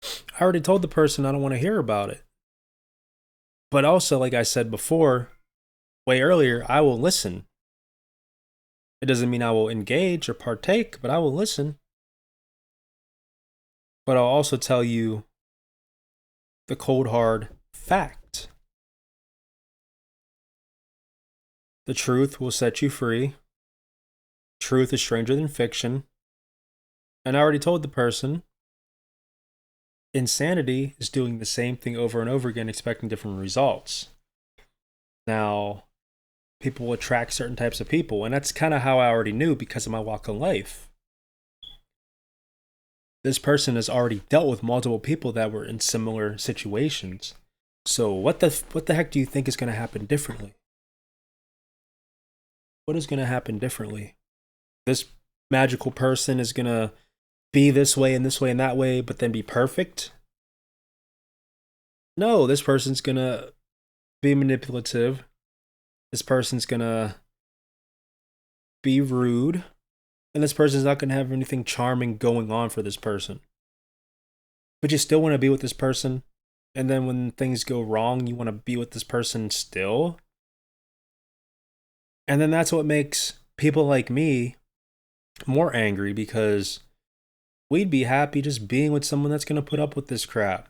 I already told the person I don't want to hear about it. But also, like I said before, way earlier, I will listen. It doesn't mean I will engage or partake, but I will listen. But I'll also tell you the cold hard fact. The truth will set you free. Truth is stranger than fiction. And I already told the person, insanity is doing the same thing over and over again, expecting different results. Now, people will attract certain types of people. And that's kind of how I already knew because of my walk of life. This person has already dealt with multiple people that were in similar situations. So what the heck do you think is going to happen differently? What is going to happen differently? This magical person is going to be this way and this way and that way, but then be perfect? No, this person's going to be manipulative. This person's going to be rude. And this person's not going to have anything charming going on for this person. But you still want to be with this person. And then when things go wrong, you want to be with this person still. And then that's what makes people like me more angry, because we'd be happy just being with someone that's going to put up with this crap.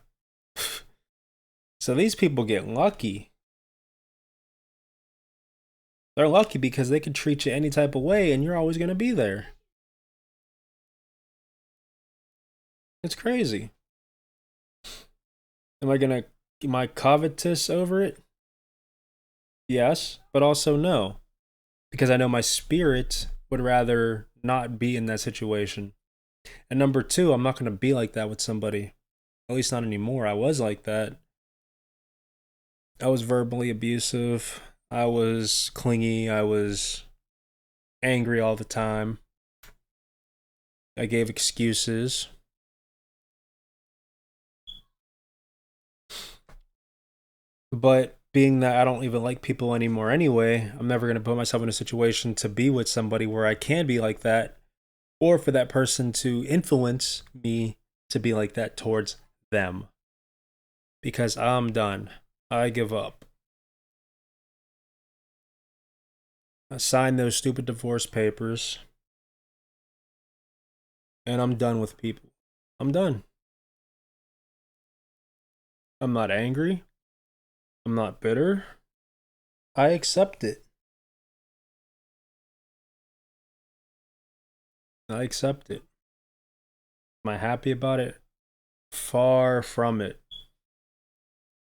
So these people get lucky. They're lucky because they can treat you any type of way and you're always going to be there. It's crazy. Am I covetous over it? Yes, but also no. Because I know my spirit would rather not be in that situation. And number two, I'm not going to be like that with somebody. At least not anymore. I was like that. I was verbally abusive. I was clingy. I was angry all the time. I gave excuses. But being that I don't even like people anymore anyway, I'm never going to put myself in a situation to be with somebody where I can be like that, or for that person to influence me to be like that towards them. Because I'm done. I give up. I signed those stupid divorce papers. And I'm done with people. I'm done. I'm not angry. I'm not bitter. I accept it. I accept it. Am I happy about it? Far from it.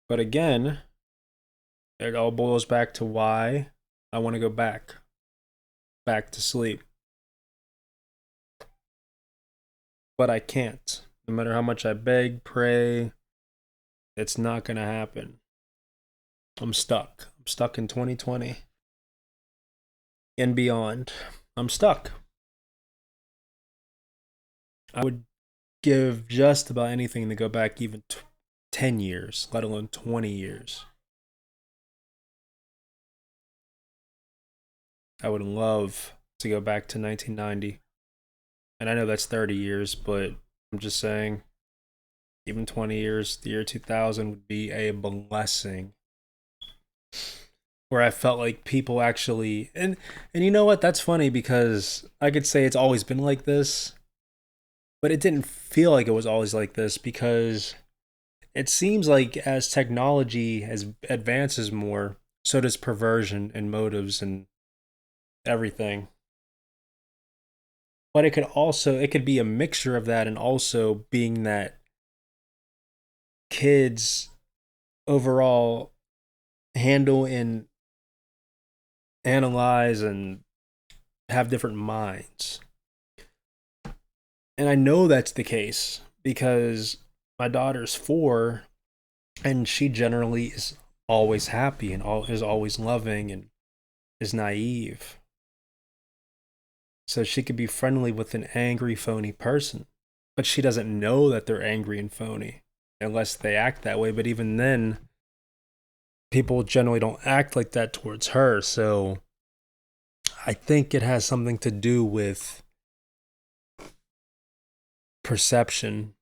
But again, it all boils back to why I want to go back to sleep. But I can't. No matter how much I beg, pray, it's not going to happen. I'm stuck. I'm stuck in 2020 and beyond. I'm stuck. I would give just about anything to go back even 10 years, let alone 20 years. I would love to go back to 1990. And I know that's 30 years, but I'm just saying, even 20 years, the year 2000 would be a blessing. Where I felt like people actually, and you know what? That's funny, because I could say it's always been like this, but it didn't feel like it was always like this, because it seems like as technology advances more, so does perversion and motives and everything. But it could be a mixture of that, and also being that kids overall handle and analyze and have different minds. And I know that's the case because my daughter's 4, and she generally is always happy and is always loving and is naive. So she could be friendly with an angry, phony person, but she doesn't know that they're angry and phony unless they act that way. But even then, people generally don't act like that towards her. So I think it has something to do with perception.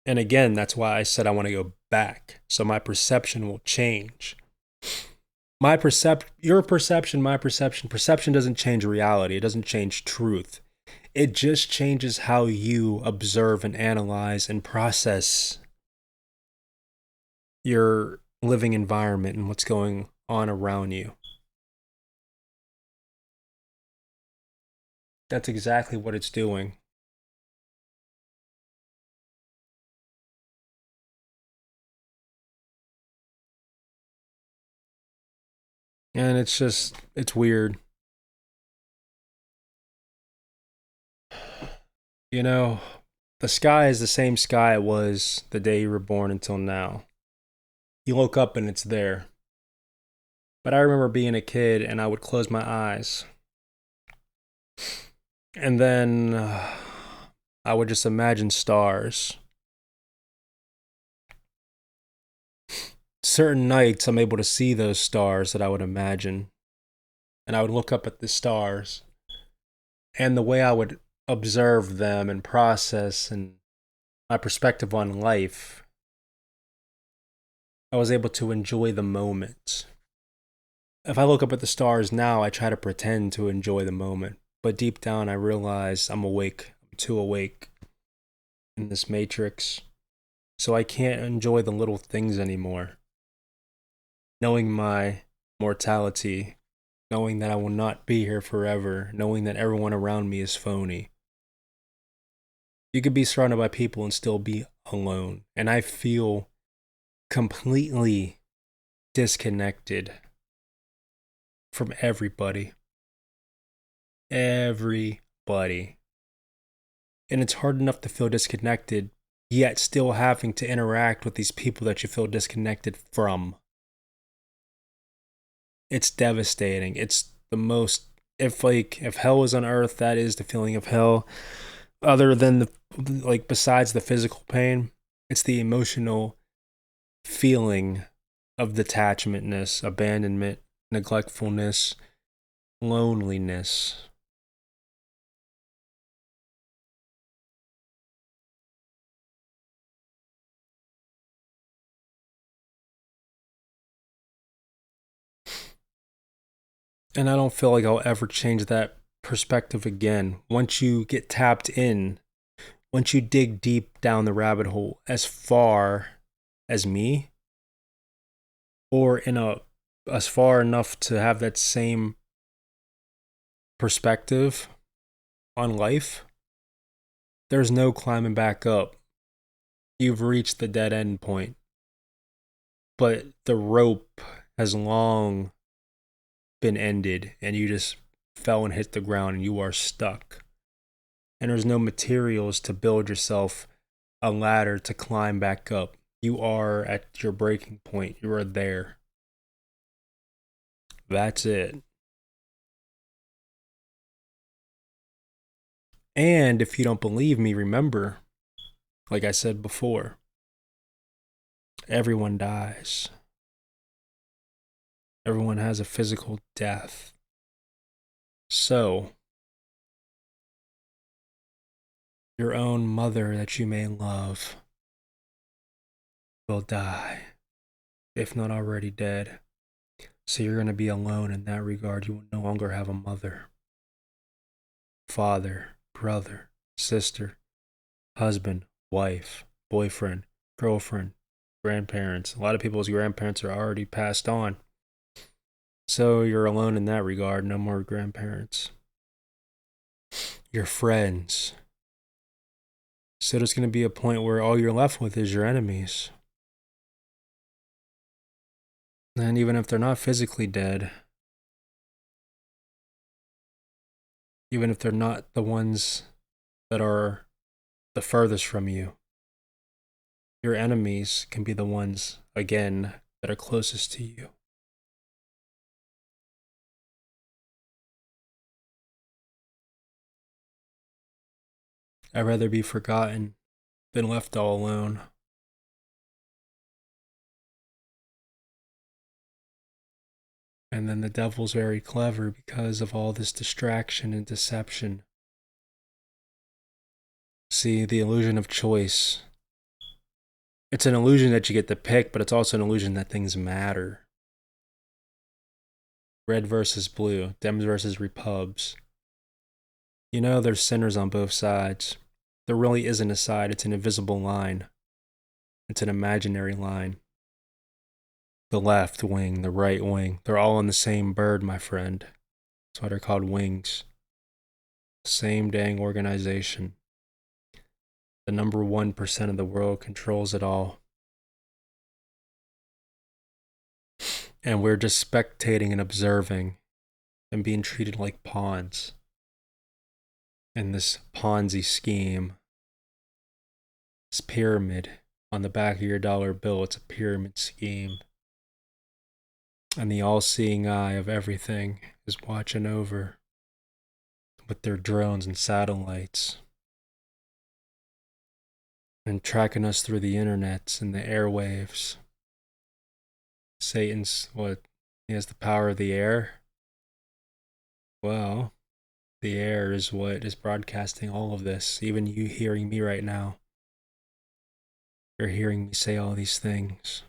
And again, that's why I said I want to go back. So my perception will change. Your perception, my perception doesn't change reality. It doesn't change truth. It just changes how you observe and analyze and process your living environment and what's going on around you. That's exactly what it's doing. And it's weird. You know, the sky is the same sky it was the day you were born until now. You look up and it's there. But I remember being a kid and I would close my eyes. And then I would just imagine stars. Certain nights I'm able to see those stars that I would imagine. And I would look up at the stars. And the way I would observe them and process and my perspective on life, I was able to enjoy the moment. If I look up at the stars now, I try to pretend to enjoy the moment. But deep down, I realize I'm awake. I'm too awake in this matrix. So I can't enjoy the little things anymore. Knowing my mortality, knowing that I will not be here forever, knowing that everyone around me is phony. You could be surrounded by people and still be alone. And I feel completely disconnected from everybody. Everybody. And it's hard enough to feel disconnected, yet still having to interact with these people that you feel disconnected from. It's devastating. It's the most, if hell is on earth, that is the feeling of hell. Other than besides the physical pain, it's the emotional feeling of detachmentness, abandonment, neglectfulness, loneliness. And I don't feel like I'll ever change that perspective again. Once you get tapped in, once you dig deep down the rabbit hole as far as me, or as far enough to have that same perspective on life, there's no climbing back up. You've reached the dead end point. But the rope has long been ended, and you just fell and hit the ground and you are stuck. And there's no materials to build yourself a ladder to climb back up. You are at your breaking point. You are there. That's it. And if you don't believe me, remember, like I said before, everyone dies. Everyone has a physical death. So, your own mother that you may love will die, if not already dead. So you're going to be alone in that regard. You will no longer have a mother, father, brother, sister, husband, wife, boyfriend, girlfriend, grandparents. A lot of people's grandparents are already passed on. So you're alone in that regard. No more grandparents. Your friends. So there's going to be a point where all you're left with is your enemies. And even if they're not physically dead, even if they're not the ones that are the furthest from you, your enemies can be the ones, again, that are closest to you. I'd rather be forgotten than left all alone. And then the devil's very clever because of all this distraction and deception. See, the illusion of choice. It's an illusion that you get to pick, but it's also an illusion that things matter. Red versus blue, Dems versus Repubs. You know, there's sinners on both sides. There really isn't a side, it's an invisible line. It's an imaginary line. The left wing, the right wing, they're all on the same bird, my friend. That's why they're called wings. Same dang organization. The number 1% of the world controls it all. And we're just spectating and observing and being treated like pawns in this Ponzi scheme, this pyramid on the back of your dollar bill. It's a pyramid scheme. And the all-seeing eye of everything is watching over with their drones and satellites and tracking us through the internet and the airwaves. Satan's what? He has the power of the air? Well, the air is what is broadcasting all of this. Even you hearing me right now. You're hearing me say all these things.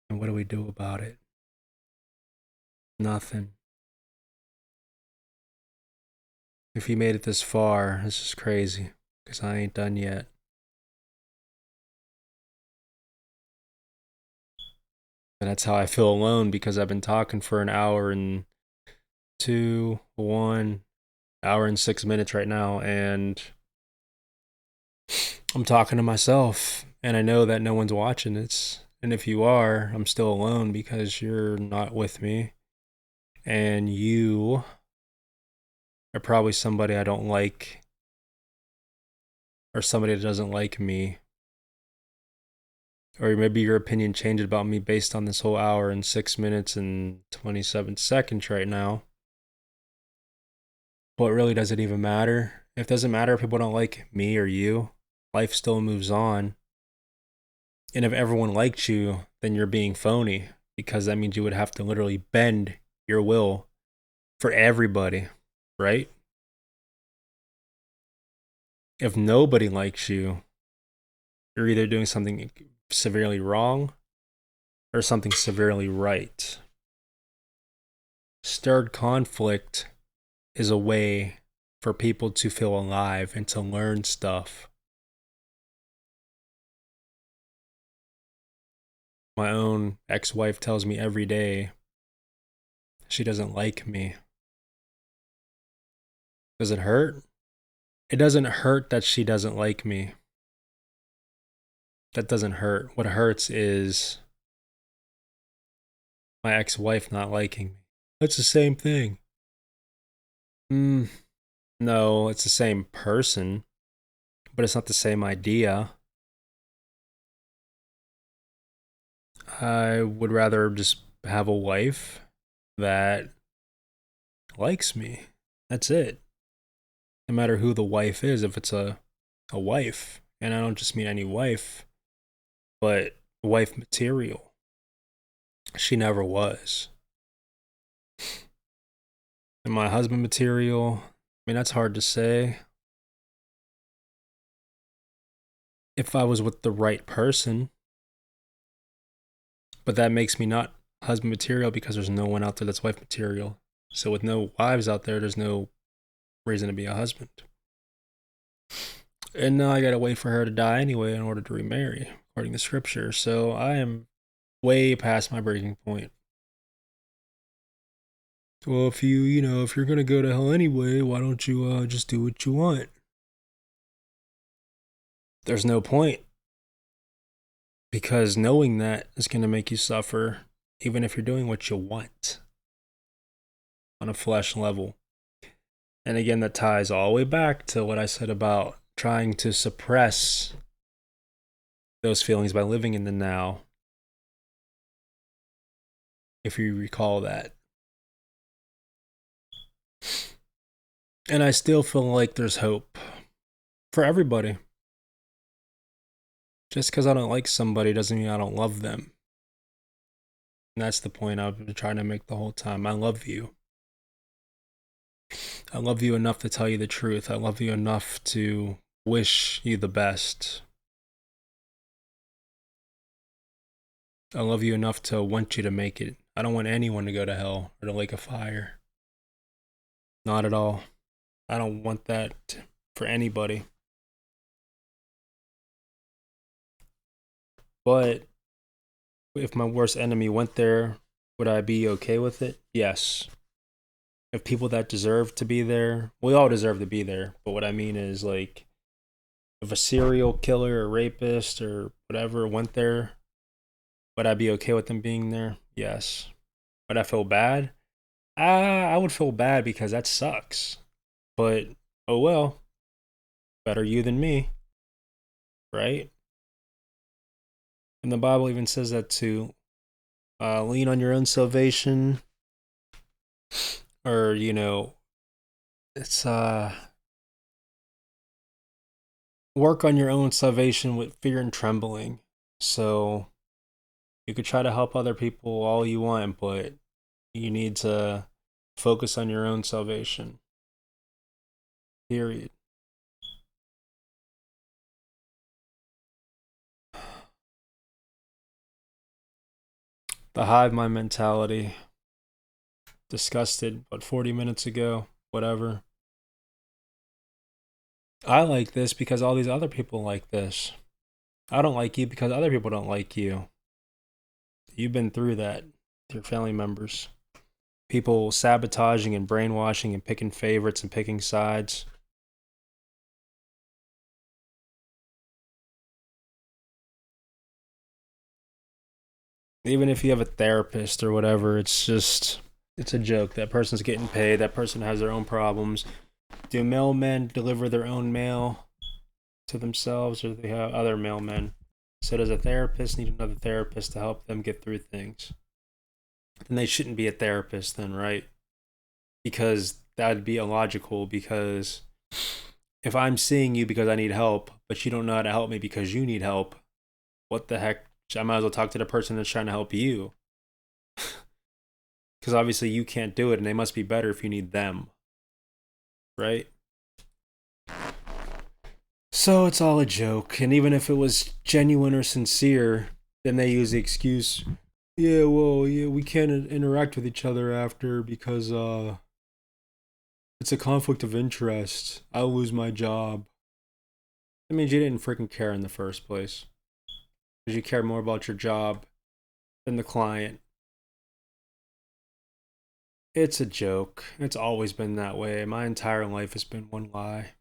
And what do we do about it? Nothing. If you made it this far, this is crazy, because I ain't done yet. And that's how I feel alone, because I've been talking for an hour and 1 hour and 6 minutes right now, and I'm talking to myself, and I know that no one's watching this. And if you are, I'm still alone because you're not with me. And you are probably somebody I don't like, or somebody that doesn't like me. Or maybe your opinion changed about me based on this whole hour and 6 minutes and 27 seconds right now. But really, does it even matter? If it doesn't matter if people don't like me or you, life still moves on. And if everyone liked you, then you're being phony, because that means you would have to literally bend your will for everybody, right? If nobody likes you, you're either doing something severely wrong or something severely right. Stirred conflict is a way for people to feel alive and to learn stuff. My own ex-wife tells me every day she doesn't like me. Does it hurt? It doesn't hurt that she doesn't like me. That doesn't hurt. What hurts is my ex-wife not liking me. That's the same thing. No, it's the same person, but it's not the same idea. I would rather just have a wife that likes me. That's it. No matter who the wife is, if it's a wife, and I don't just mean any wife, but wife material. She never was. And my husband material, I mean, that's hard to say. If I was with the right person, but that makes me not husband material because there's no one out there that's wife material. So with no wives out there, there's no reason to be a husband. And now I gotta wait for her to die anyway in order to remarry, according to scripture. So I am way past my breaking point. Well, if if you're gonna go to hell anyway, why don't you just do what you want? There's no point. Because knowing that is gonna make you suffer, even if you're doing what you want on a flesh level. And again, that ties all the way back to what I said about trying to suppress those feelings by living in the now. If you recall that. And I still feel like there's hope for everybody. Just because I don't like somebody doesn't mean I don't love them. And that's the point I've been trying to make the whole time. I love you. I love you enough to tell you the truth. I love you enough to wish you the best. I love you enough to want you to make it. I don't want anyone to go to hell or to lake of fire. Not at all. I don't want that for anybody. But if my worst enemy went there, would I be okay with it? Yes. If people that deserve to be there, we all deserve to be there. But what I mean is, like, if a serial killer or rapist or whatever went there, Would I be okay with them being there? Yes. Would I feel bad? I would feel bad because that sucks. But oh well, better you than me, right? And the Bible even says that too. Lean on your own salvation, or it's work on your own salvation with fear and trembling. So you could try to help other people all you want, but you need to focus on your own salvation. Period. The hive mind mentality. Disgusted, but 40 minutes ago, whatever. I like this because all these other people like this. I don't like you because other people don't like you. You've been through that with your family members. People sabotaging and brainwashing and picking favorites and picking sides. Even if you have a therapist or whatever, it's a joke. That person's getting paid. That person has their own problems. Do mailmen deliver their own mail to themselves, or do they have other mailmen? So does a therapist need another therapist to help them get through things? Then they shouldn't be a therapist then, right? Because that'd be illogical, because if I'm seeing you because I need help, but you don't know how to help me because you need help, what the heck? I might as well talk to the person that's trying to help you. Because obviously you can't do it, and they must be better if you need them. Right? So it's all a joke. And even if it was genuine or sincere, then they use the excuse, yeah, well, yeah, we can't interact with each other after because it's a conflict of interest. I'll lose my job. That means you didn't freaking care in the first place. Because you care more about your job than the client. It's a joke. It's always been that way. My entire life has been one lie.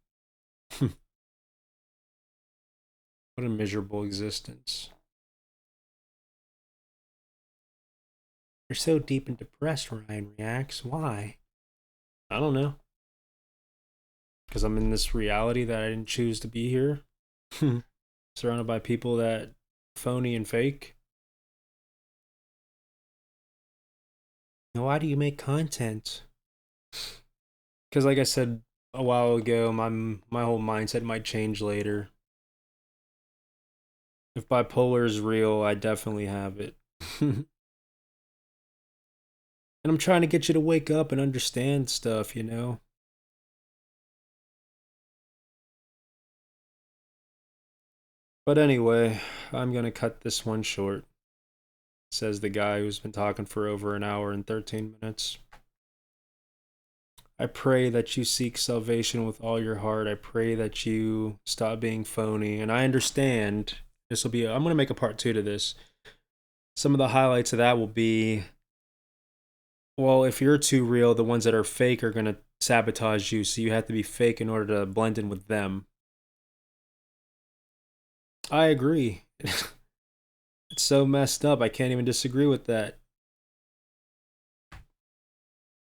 What a miserable existence. You're so deep and depressed, RyanREAX. Why? I don't know. Because I'm in this reality that I didn't choose to be here. Surrounded by people that phony and fake. Now, why do you make content? Because like I said a while ago, my whole mindset might change later. If bipolar is real, I definitely have it. And I'm trying to get you to wake up and understand stuff, you know? But anyway, I'm gonna cut this one short, says the guy who's been talking for over an hour and 13 minutes. I pray that you seek salvation with all your heart. I pray that you stop being phony. And I understand this will be, I'm going to make a part two to this. Some of the highlights of that will be, well, if you're too real, the ones that are fake are going to sabotage you. So you have to be fake in order to blend in with them. I agree. It's so messed up. I can't even disagree with that.